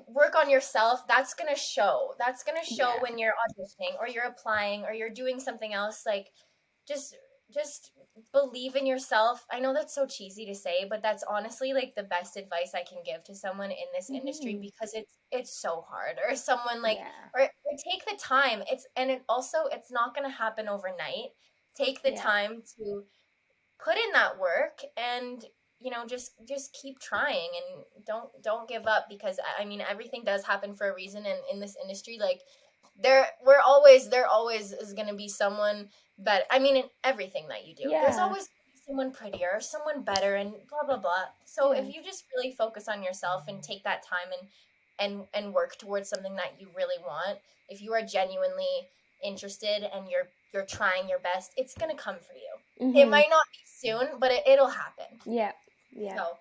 work on yourself, that's gonna show. That's gonna show when you're auditioning or you're applying or you're doing something else. Like, just believe in yourself. I know that's so cheesy to say, but that's honestly like the best advice I can give to someone in this industry, because it's so hard. Or someone like, or take the time. It's not gonna happen overnight. Take the time to put in that work, and just keep trying, and don't give up, because I mean, everything does happen for a reason. And in this industry, like, there always is going to be someone better. I mean, in everything that you do, there's always someone prettier or someone better, and blah blah blah. So if you just really focus on yourself and take that time and work towards something that you really want, if you are genuinely interested and you're trying your best, it's gonna come for you. It might not be soon, but it'll happen. Yeah. So,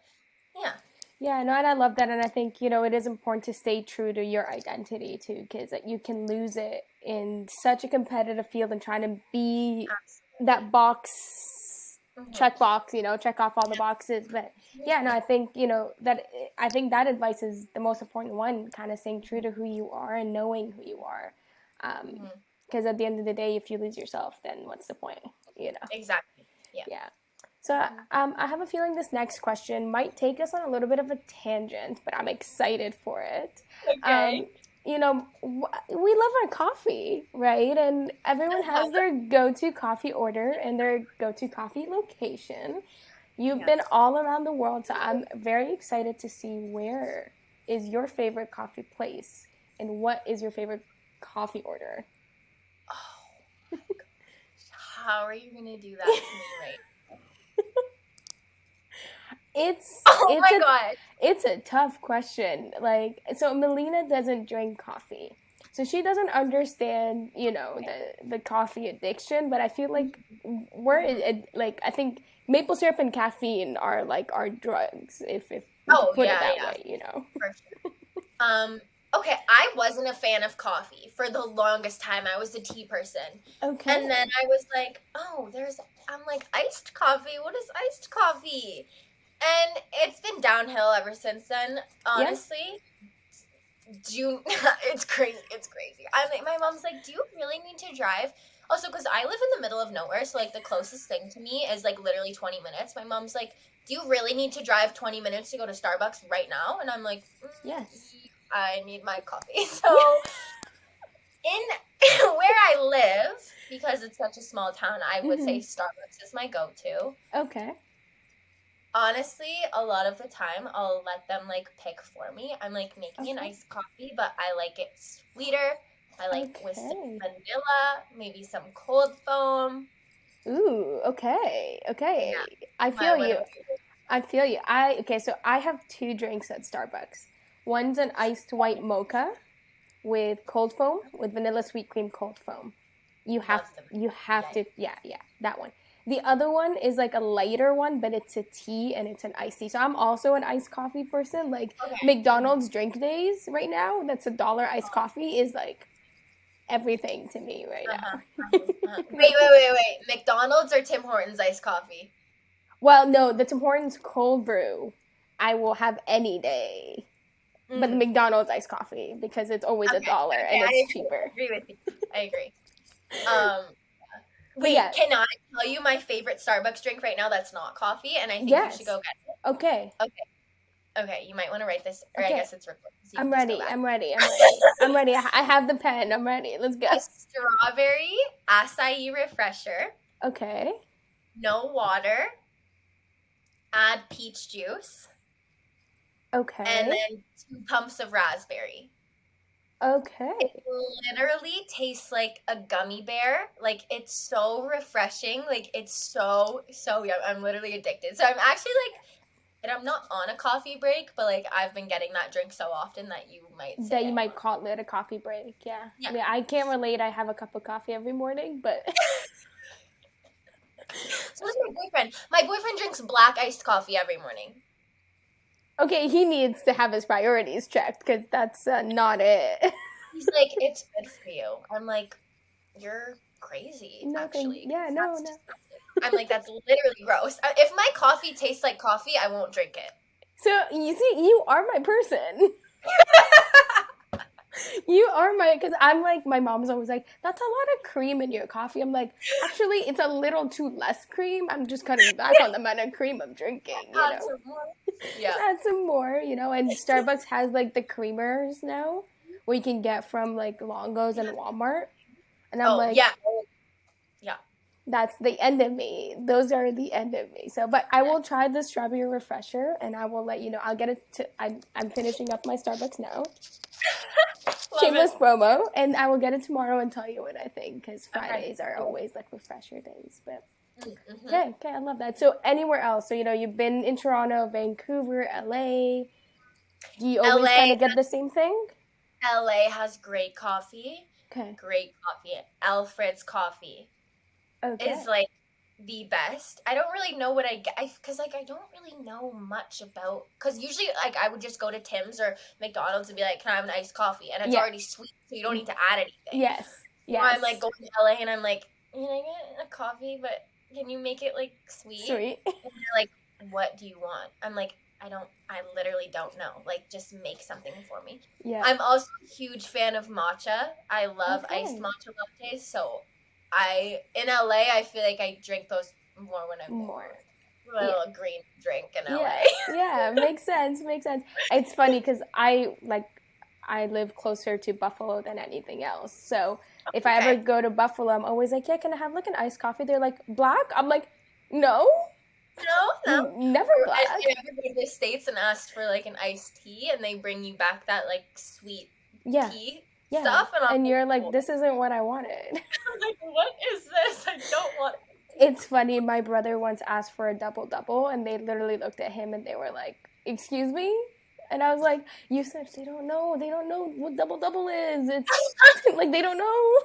yeah. Yeah, no, and I love that, and I think, it is important to stay true to your identity too, because you can lose it in such a competitive field and trying to be that box, check box, check off all the boxes. But yeah, no, I think, that advice is the most important one, kind of staying true to who you are and knowing who you are. Because at the end of the day, if you lose yourself, then what's the point, Exactly. Yeah. So I have a feeling this next question might take us on a little bit of a tangent, but I'm excited for it. Okay. We love our coffee, right? And everyone has their go-to coffee order and their go-to coffee location. You've been all around the world, so I'm very excited to see where is your favorite coffee place and what is your favorite coffee order. Oh, how are you gonna do that to me right? It's a tough question. Like, so Melina doesn't drink coffee, so she doesn't understand, the coffee addiction. But I feel like I think maple syrup and caffeine are like our drugs, if we put it that way, For sure. Okay, I wasn't a fan of coffee for the longest time. I was a tea person. Okay. And then I was like, I'm like, iced coffee? What is iced coffee? And it's been downhill ever since then, honestly. It's crazy. It's crazy. I'm like, my mom's like, do you really need to drive Also, because I live in the middle of nowhere, so like the closest thing to me is like literally 20 minutes. My mom's like, "Do you really need to drive 20 minutes to go to Starbucks right now?" And I'm like, Yes. I need my coffee. So in where I live, because it's such a small town, I would say Starbucks is my go-to. Okay. Honestly, a lot of the time I'll let them like pick for me. I'm like making an Okay. iced coffee, but I like it sweeter. I like with some Okay. vanilla, maybe some cold foam. Ooh, okay. Okay. Yeah, I my feel you. little I feel you. Okay, so I have 2 drinks at Starbucks. One's an iced white mocha with cold foam, with vanilla sweet cream cold foam. You have loves them. to yeah, that one. The other one is like a lighter one, but it's a tea and it's an iced tea. So I'm also an iced coffee person. Like Okay. McDonald's drink days right now, that's $1 iced coffee is like everything to me right now. Wait. McDonald's or Tim Hortons iced coffee? Well, no, the Tim Hortons cold brew I will have any day. But the McDonald's iced coffee, because it's always $1 and it's cheaper. I agree with you. I agree. But Wait, yeah. can I tell you my favorite Starbucks drink right now that's not coffee? And I think you should go get it. Okay. Okay, you might want to write this, or Okay. I guess it's recorded. So I'm ready. I'm ready. I have the pen. I'm ready. Let's go. A strawberry acai refresher, Okay. no water, add peach juice, Okay. and then 2 pumps of raspberry. Okay. It literally tastes like a gummy bear. Like, it's so refreshing. Like, it's so yum. I'm literally addicted. So I'm actually like, and I'm not on a coffee break, but like I've been getting that drink so often that you might say That you might call it a coffee break. Yeah. I mean, I can't relate. I have a cup of coffee every morning, but So does my boyfriend. My boyfriend drinks black iced coffee every morning. okay, he needs to have his priorities checked, because that's not it. He's like, it's good for you. I'm like, you're crazy, No, actually. yeah, no. Disgusting. I'm like, that's literally gross. If my coffee tastes like coffee, I won't drink it. So, you see, you are my person. You are because I'm like, my mom's always like, that's a lot of cream in your coffee. I'm like, actually, it's a little too less cream. I'm just cutting back on the amount of cream I'm drinking, you Add know. some more. Yeah. Add some more, you know, and Starbucks has like the creamers now where you can get from like Longo's and Walmart. And I'm like, yeah. that's the end of me. Those are the end of me. So, but I will try the strawberry refresher and I will let you know. I'll get it to, I'm finishing up my Starbucks now. Shameless promo. And I will get it tomorrow and tell you what I think, because Fridays are always like refresher days. But okay, I love that. So anywhere else? So, you know, you've been in Toronto, Vancouver, LA. Do you always kind of get the same thing? LA has great coffee. Okay. Great coffee. Alfred's coffee. Okay. Is like the best. I don't really know what I get, because like I don't really know much about, because usually like I would just go to Tim's or McDonald's and be like, can I have an iced coffee, and it's already sweet, so you don't need to add anything. Yes. Or I'm like going to LA and I'm like, can I get a coffee, but can you make it like sweet? Sweet. And they're like, what do you want? I'm like, I literally don't know. Like, just make something for me. Yeah. I'm also a huge fan of matcha. I love iced matcha lattes, so in LA, I feel like I drink those more when I'm more. A little green drink in LA. Yeah, makes sense. It's funny because I live closer to Buffalo than anything else. So if I ever go to Buffalo, I'm always like, yeah, can I have like an iced coffee? They're like, black? I'm like, no. No. Never black. Have you ever been to the States and asked for like an iced tea and they bring you back that like sweet tea stuff? And you're like, this isn't what I wanted. I'm like, what is this? I don't want it. It's funny, my brother once asked for a double-double and they literally looked at him and they were like, excuse me? And I was like, you said they don't know what double-double is. It's like, they don't know.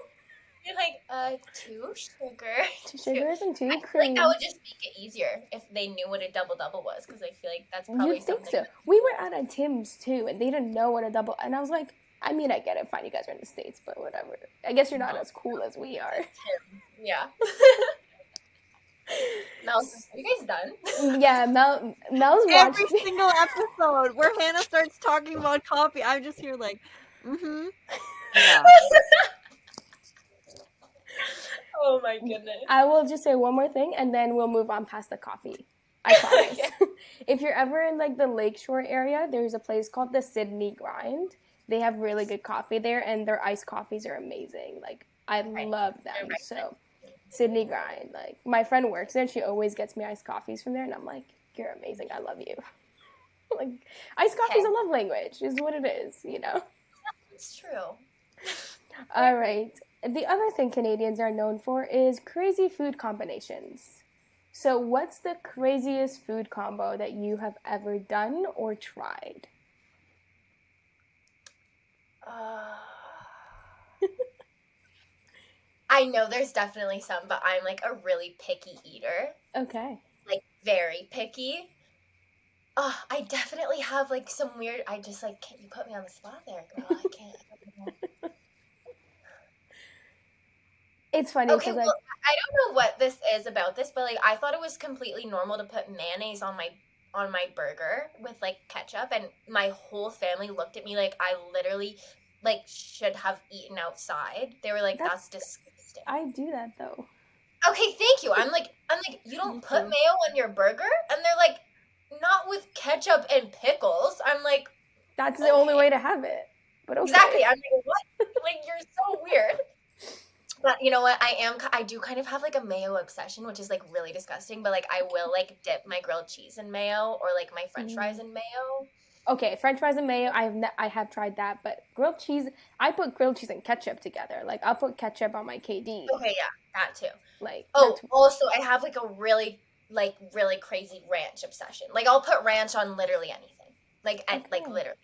You're like, 2 sugar. 2 sugars and 2 cream. I feel like that would just make it easier if they knew what a double-double was, because I feel like that's probably You'd think something. so. We were at a Tim's too, and they didn't know what a double, and I was like, I mean, I get it, fine, you guys are in the States, but whatever. I guess you're not as cool as we are. Yeah. Mel, are you guys done? Yeah, Mel's watching. Every single episode where Hannah starts talking about coffee, I'm just here like, yeah. Oh my goodness. I will just say one more thing, and then we'll move on past the coffee. I promise. If you're ever in like the Lakeshore area, there's a place called the Sydney Grind. They have really good coffee there, and their iced coffees are amazing. Like I love them. So Sydney Grind. Like my friend works there, and she always gets me iced coffees from there, and I'm like, you're amazing. I love you. Like iced coffee is a love language, is what it is. You know. It's true. All right. The other thing Canadians are known for is crazy food combinations. So what's the craziest food combo that you have ever done or tried? I know there's definitely some, but I'm like a really picky eater. Okay. Like very picky. I definitely have like some weird, I just like, can't you put me on the spot there, girl? I can't. It's funny Okay, because well, I don't know what this is about this, but like I thought it was completely normal to put mayonnaise on my burger with like ketchup, and my whole family looked at me like I literally like should have eaten outside. They were like, that's disgusting. I do that though. Okay, thank you. I'm like, you don't put mayo on your burger? And they're like, not with ketchup and pickles. I'm like, that's the only way to have it. But okay. Exactly. I'm like, what? Like, you're so weird. But you know what? I do kind of have like a mayo obsession, which is like really disgusting. But like, I will like dip my grilled cheese in mayo or like my French fries in mayo. Okay, French fries and mayo. I have tried that, but grilled cheese. I put grilled cheese and ketchup together. Like I'll put ketchup on my KD. Okay, yeah, that too. Like also, I have like a really crazy ranch obsession. Like I'll put ranch on literally anything. Like literally.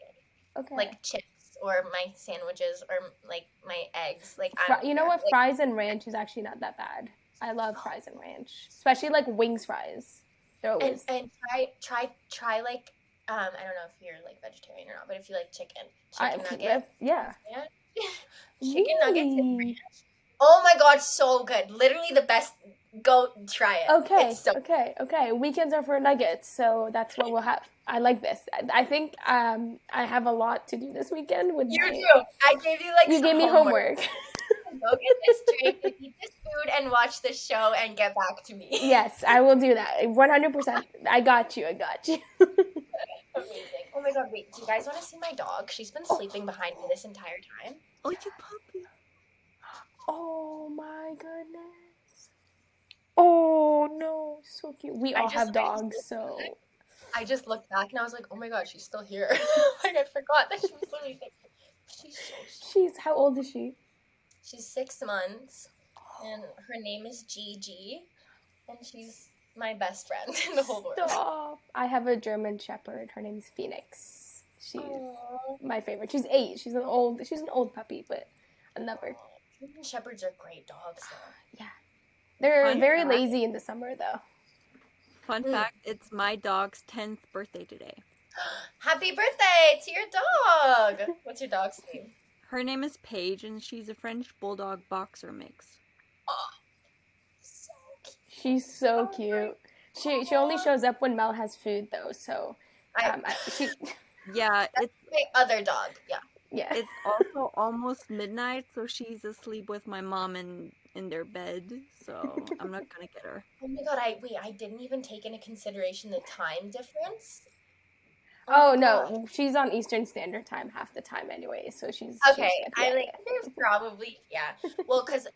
Okay. Like chips. Or my sandwiches, or like my eggs. Like you know what? Like, fries and ranch is actually not that bad. I love fries and ranch, especially like wings fries. They're always and try like I don't know if you're like vegetarian or not, but if you like chicken nuggets, yeah, chicken nuggets and ranch. Oh my god, so good! Literally the best. Go try it. Okay, okay. Weekends are for nuggets, so that's what we'll have. I like this. I think I have a lot to do this weekend. With you do. I gave you like you gave me homework. Go get this drink, eat this food, and watch this show, and get back to me. Yes, I will do that. 100%. I got you. Amazing. Oh my god, wait. Do you guys want to see my dog? She's been sleeping behind me this entire time. Oh, you puppy. Oh my goodness. Oh no, so cute. We all have dogs, so. I just looked back and I was like, oh my god, she's still here. Like I forgot that she was literally there. She's so sweet. How old is she? She's 6 months, and her name is Gigi, and she's my best friend in the whole world. Stop. I have a German Shepherd. Her name's Phoenix. She's my favorite. She's 8. She's an old puppy, but I love her. German Shepherds are great dogs, though. Yeah. They're very lazy in the summer, though. Fun fact, it's my dog's 10th birthday today. Happy birthday to your dog! What's your dog's name? Her name is Paige, and she's a French Bulldog Boxer mix. Oh, so cute. She's so cute. She only shows up when Mel has food, though, so... Yeah, That's my other dog, yeah. Yeah. It's also almost midnight, so she's asleep with my mom in their bed, so I'm not gonna get her. Oh my god, I didn't even take into consideration the time difference. Oh no, she's on Eastern Standard Time half the time anyway, so she's okay. There's probably well, because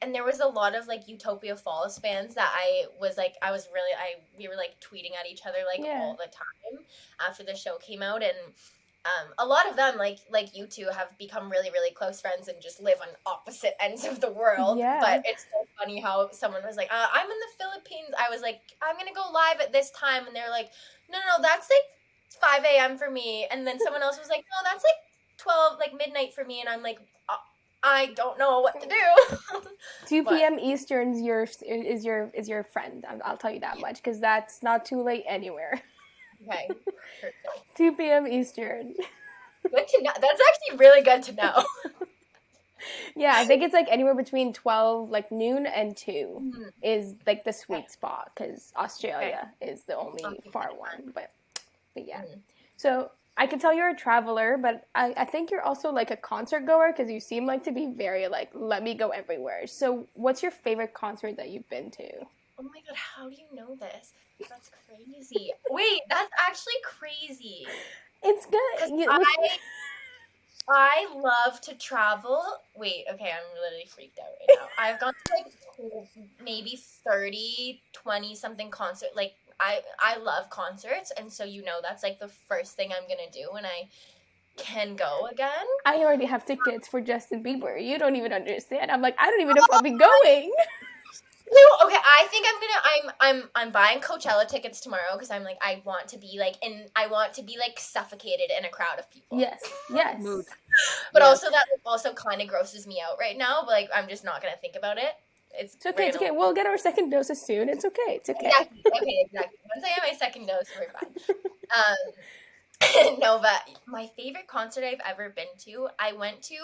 and there was a lot of like Utopia Falls fans that we were like tweeting at each other like all the time after the show came out, and a lot of them like you two have become really really close friends and just live on opposite ends of the world. Yeah. But it's so funny how someone was like, I'm in the Philippines. I was like, I'm gonna go live at this time, and they're like, no, that's like 5 a.m. for me, and then someone else was like, no, that's like 12, like midnight for me, and I'm like, I don't know what to do. 2 p.m. Eastern is your friend. I'll tell you that much, because that's not too late anywhere. Okay. Perfect. 2 p.m. Eastern. Good to know. That's actually really good to know. Yeah, I think it's like anywhere between 12, like noon and 2 is like the sweet spot, because Australia is the only far one, but yeah. So I can tell you're a traveler, but I think you're also like a concert goer because you seem like to be very like, let me go everywhere. So what's your favorite concert that you've been to? Oh my god, how do you know this? That's crazy. Wait, that's actually crazy. It's Because good. I love to travel. Wait, okay, I'm literally freaked out right now. I've gone to like maybe 30, 20 something concert. Like I love concerts, and so that's like the first thing I'm gonna do when I can go again. I already have tickets for Justin Bieber. You don't even understand. I'm like, I don't even know if I'll be going. No, okay, I think I'm buying Coachella tickets tomorrow because I'm like I want to be like suffocated in a crowd of people. Yes, yes. Mood. But Yes. also that also kind of grosses me out right now, but like I'm just not gonna think about it. It's okay. It's okay. We'll get our second doses soon. It's okay. It's okay. Exactly. Okay, exactly. Once I have my second dose, we're fine. No, but my favorite concert I've ever been to, I went to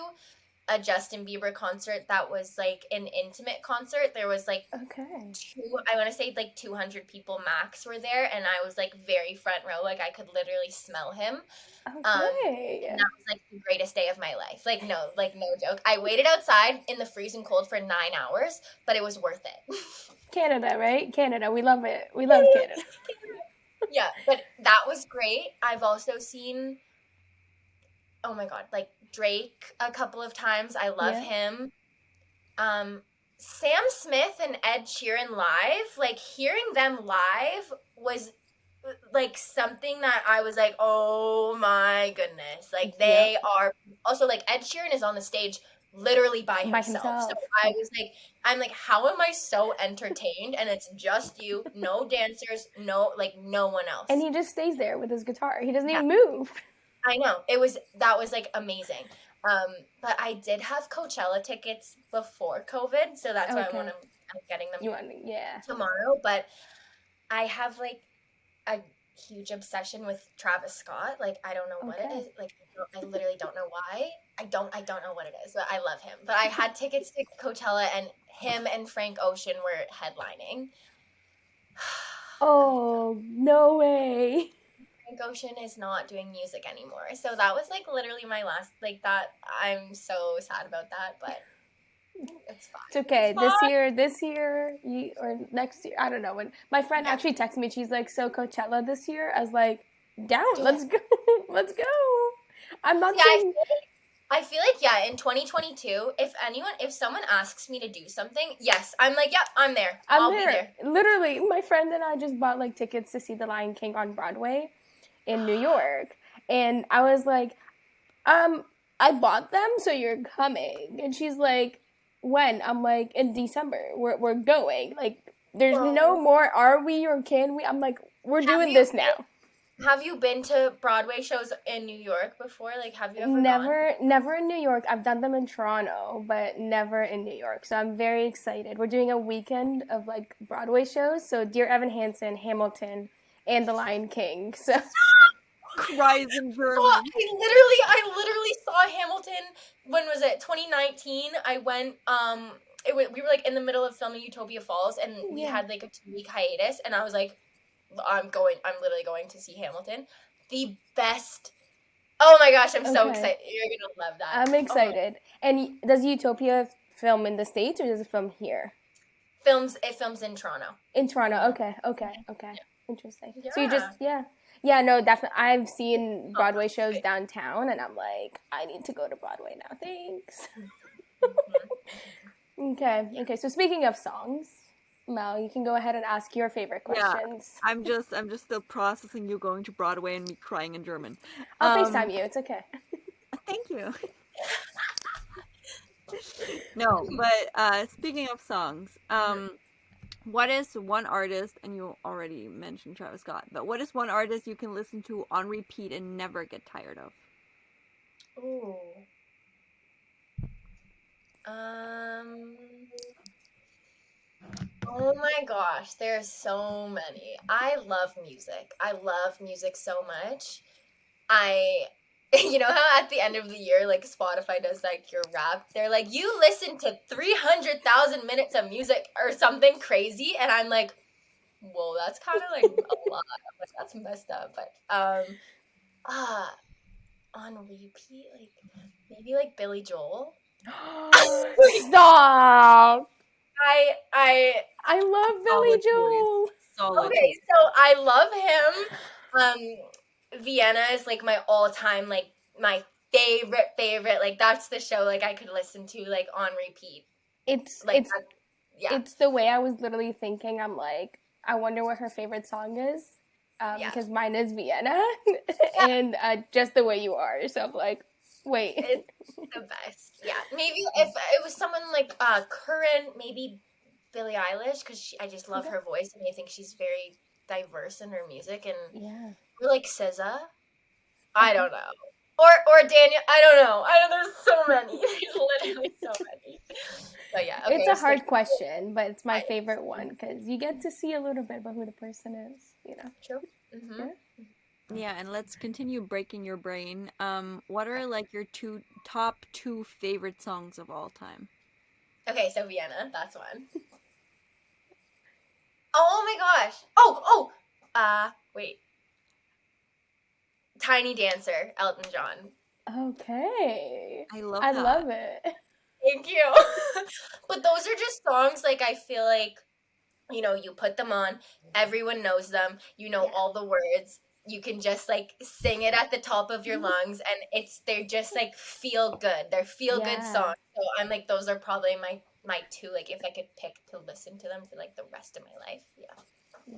a Justin Bieber concert that was like an intimate concert. There was like Okay. I want to say like 200 people max were there, and I was like very front row. Like I could literally smell him. Okay. And that was like the greatest day of my life. Like no joke. I waited outside in the freezing cold for 9 hours, but it was worth it. Canada, right? Canada. We love it. We love Canada. Yeah, but that was great. I've also seen, oh my god, like Drake a couple of times. I love him. Sam Smith and Ed Sheeran live, like hearing them live was like something that I was like, oh my goodness. Like they are also like Ed Sheeran is on the stage literally by himself. So I was like, I'm like, how am I so entertained? And it's just you, no dancers, no one else. And he just stays there with his guitar. He doesn't even move. I know. That was like amazing. But I did have Coachella tickets before COVID, so that's why I'm getting them tomorrow. But I have like a huge obsession with Travis Scott. Like I don't know what it is. Like I literally don't know why. I don't know what it is, but I love him. But I had tickets to Coachella, and him and Frank Ocean were headlining. Oh, no way. Frank Ocean is not doing music anymore. So that was like literally my last like that. I'm so sad about that, but it's fine. It's okay. This year, or next year, I don't know. When my friend actually texted me, she's like, "So Coachella this year?" I was like, "Down, let's go, let's go." I'm not saying. I feel like in 2022, if someone asks me to do something, yes, I'm like, yep, I'm there. I'll be there. Literally, my friend and I just bought like tickets to see The Lion King on Broadway in New York, and I was like, I bought them, so you're coming, and she's like, when? I'm like, in December. We're going. Like, there's no more. Are we or can we? I'm like, we're doing this now. Have you been to Broadway shows in New York before? Like, have you ever Never in New York. I've done them in Toronto, but never in New York. So I'm very excited. We're doing a weekend of like Broadway shows. So Dear Evan Hansen, Hamilton, and The Lion King. So cries in German. I literally saw Hamilton. When was it? 2019. I went. We were like in the middle of filming Utopia Falls, and we had like a 2-week hiatus, and I was like, I'm literally going to see Hamilton. The best. Oh my gosh, I'm so excited. You're going to love that. I'm excited. And does Utopia film in the States, or does it film here? It films in Toronto. In Toronto, okay. Yeah. Interesting. Yeah. So you just, Yeah, no, definitely. I've seen Broadway shows downtown, and I'm like, I need to go to Broadway now. Thanks. Okay, so speaking of songs, Mel, you can go ahead and ask your favorite questions. Yeah, I'm just still processing you going to Broadway and me crying in German. I'll FaceTime you. It's okay. Thank you. No, but speaking of songs, what is one artist, and you already mentioned Travis Scott, but what is one artist you can listen to on repeat and never get tired of? Ooh. Oh my gosh, there's so many. I love music. I love music so much. You know how at the end of the year, like Spotify does like your rap, they're like, you listen to 300,000 minutes of music or something crazy, and I'm like, whoa, that's kind of like a lot. Like, that's messed up. But On repeat, like maybe like Billy Joel. Stop. I love Billy Solid Joel. choice. Solid okay, choice. so I love him. Vienna is like my all-time, like my favorite. Like that's the show like I could listen to like on repeat. It's Like it's yeah. it's the way I was literally thinking. I'm like, I wonder what her favorite song is, Yeah. because mine is Vienna, and just the way you are. So I'm like, wait. It's the best. Yeah. Maybe if it was someone like current, maybe Billie Eilish, because I just love her voice and I think she's very diverse in her music, and Yeah. or like SZA. I don't know. Or Daniel. I don't know. There's so many. There's literally so many. So yeah. Okay. It's a so hard question, but it's my I- favorite one because you get to see a little bit about who the person is. True. Mm-hmm. Yeah. Yeah, and let's continue breaking your brain. What are like your top two favorite songs of all time? Okay, so Vienna, that's one. Oh my gosh. Oh. Wait. Tiny Dancer, Elton John. Okay. I love I that. love it. Thank you. But those are just songs like I feel like, you put them on, everyone knows them, all the words. You can just like sing it at the top of your lungs, and they're just like feel good. They're feel good Yeah. songs. So I'm like those are probably my two, like if I could pick to listen to them for like the rest of my life. Yeah.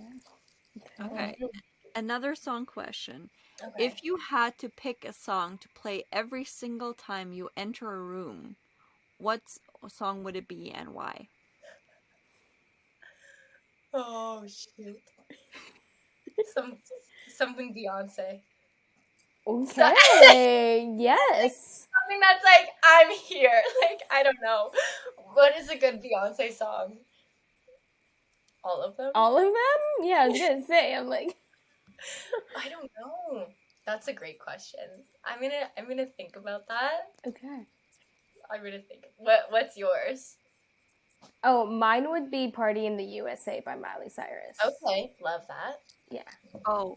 Yeah. Okay. Another song question. Okay. If you had to pick a song to play every single time you enter a room, what song would it be and why? Oh shoot. Something Beyonce. Okay. Yes. Something that's like I'm here. Like I don't know. What is a good Beyonce song? All of them? All of them? Yeah, I was gonna say. I'm like, I don't know. That's a great question. I'm gonna think about that. okay. I'm gonna think. What's yours? Oh, mine would be "Party in the USA" by Miley Cyrus. Okay, love that. Yeah. Oh,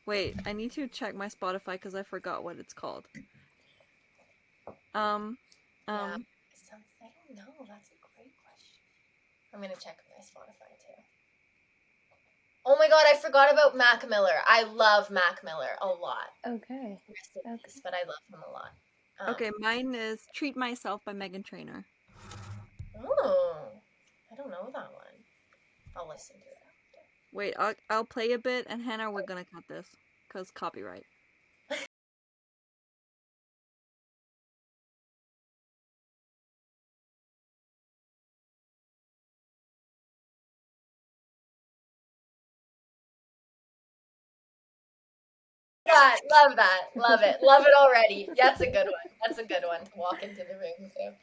wait, I need to check my Spotify because I forgot what it's called. Yeah. I don't know. That's a great question. I'm gonna check my Spotify too. Oh my god, I forgot about Mac Miller. I love Mac Miller a lot. Okay. Rest in peace, but I love him a lot. Okay, mine is "Treat Myself" by Meghan Trainor. Oh, I don't know that one. I'll listen to it after. Wait, I'll play a bit, and Hannah, we're gonna cut this because copyright. Yeah, love that. Love it. Love it already. That's a good one. That's a good one to walk into the room to.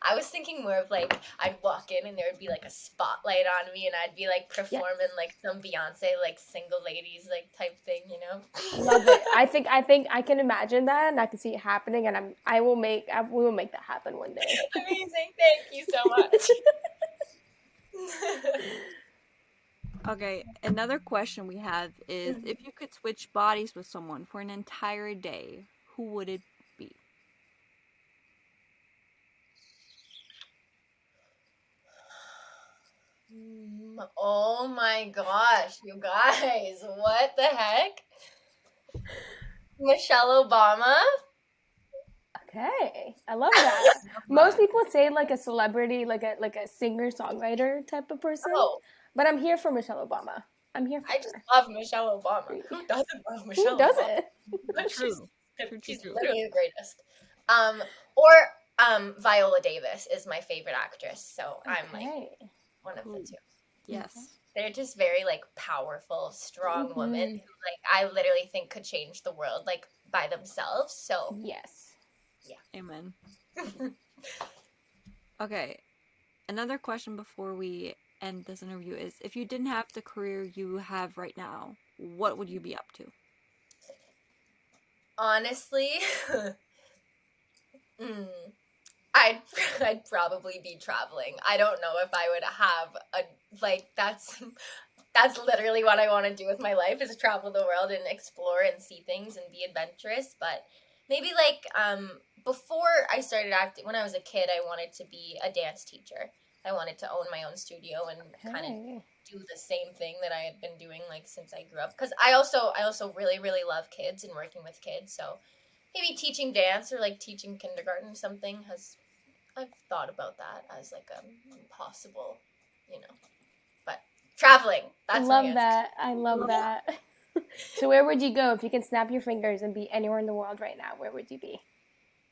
I was thinking more of like I'd walk in and there would be like a spotlight on me and I'd be like performing like some Beyonce like single ladies like type thing, Love it. I think I can imagine that, and I can see it happening, and we will make that happen one day. Amazing. Thank you so much. Okay, another question we have is if you could switch bodies with someone for an entire day, who would it be? Oh my gosh, you guys, what the heck? Michelle Obama? Okay, I love that. Most people say like a celebrity, like a singer-songwriter type of person. Oh, But I'm here for Michelle Obama. I'm here for I just her. love Michelle Obama. Who doesn't love Michelle Who Obama? doesn't? She's literally the greatest. Or Viola Davis is my favorite actress, so I'm like Okay. one of the two. Yes. They're just very like powerful, strong women who like I literally think could change the world like by themselves. So Yes. Amen. Okay, another question before we end this interview is if you didn't have the career you have right now, what would you be up to? honestly, I'd probably be traveling. I don't know if I would have that's that's literally what I want to do with my life, is travel the world and explore and see things and be adventurous. But maybe like before I started acting, when I was a kid, I wanted to be a dance teacher. I wanted to own my own studio and kind of Okay. do the same thing that I had been doing like since I grew up. Because I also really really love kids and working with kids. So maybe teaching dance or like teaching kindergarten or something has, I've thought about that as like a possible, you know. But traveling, I that's my love answer. that. I love that. So where would you go if you can snap your fingers and be anywhere in the world right now? Where would you be?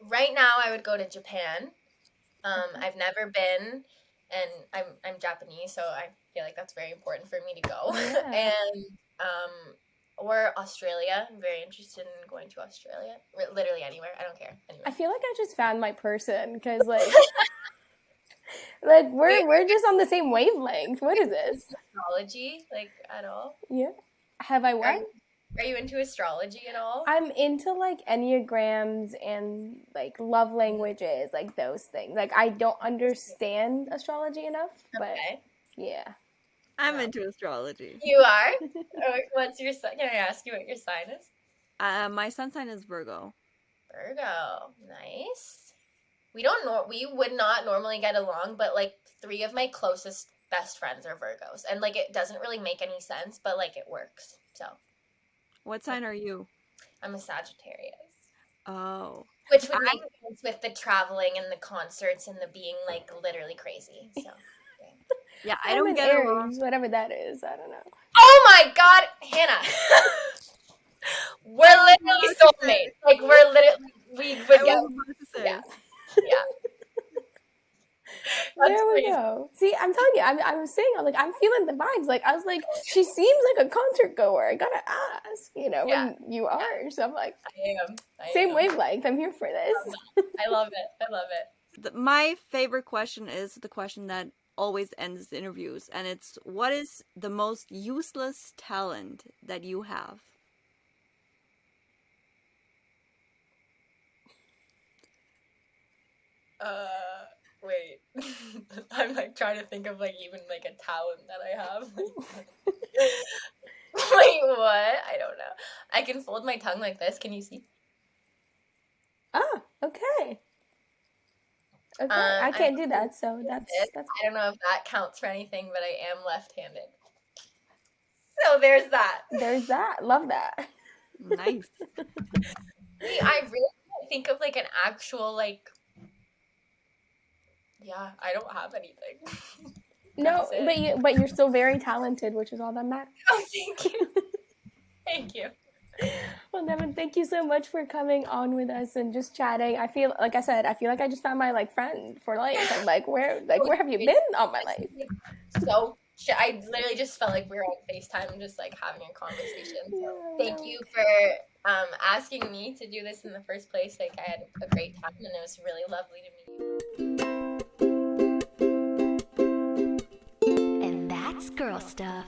Right now, I would go to Japan. I've never been, and I'm Japanese, so I feel like that's very important for me to go. Yeah. And or Australia. I'm very interested in going to Australia. Literally anywhere. I don't care. Anywhere. I feel like I just found my person because like we're just on the same wavelength. What is this? Astrology, like at all? Yeah. Have I what? Are you into astrology at all? I'm into like enneagrams and like love languages, like those things. Like I don't understand astrology enough, but Okay. yeah. I'm into astrology. You are? Oh, what's your sign? Can I ask you what your sign is? My sun sign is Virgo. Virgo. Nice. We would not normally get along, but like 3 of my closest best friends are Virgos. And like it doesn't really make any sense, but like it works. So What sign are you? I'm a Sagittarius. Oh. Which would make sense with the traveling and the concerts and the being like literally crazy. So Yeah, I I'm don't an get Aries, along. whatever that is. I don't know. oh my god, Hannah. We're literally soulmates. Like we're literally we would I get was about to say. yeah. Yeah. There we crazy. go. See, I'm telling you, I was saying, I'm feeling the vibes. Like, I was like, she seems like a concert goer. I gotta ask, Yeah. when you are. So I'm like, I same am. wavelength. I'm here for this. I love it. My favorite question is the question that always ends interviews, and it's, what is the most useless talent that you have? Wait. I'm like trying to think of like even like a talent that I have. Wait, what? I don't know. I can fold my tongue like this. Can you see? Ah, okay. Okay, I can't do that, so that's I don't know if that counts for anything, but I am left-handed. So there's that. there's that. Love that. Nice. See, I really can't think of like an actual like. Yeah, I don't have anything. No, That's it. but you're still very talented, which is all that matters. Oh, thank you. Thank you. Well, Devin, thank you so much for coming on with us and just chatting. I feel like I just found my like friend for life. I'm like, where have you been all my life? So I literally just felt like we were on FaceTime and just like having a conversation. So Yeah, thank no. you for asking me to do this in the first place. Like I had a great time and it was really lovely to meet you. And that's girl stuff.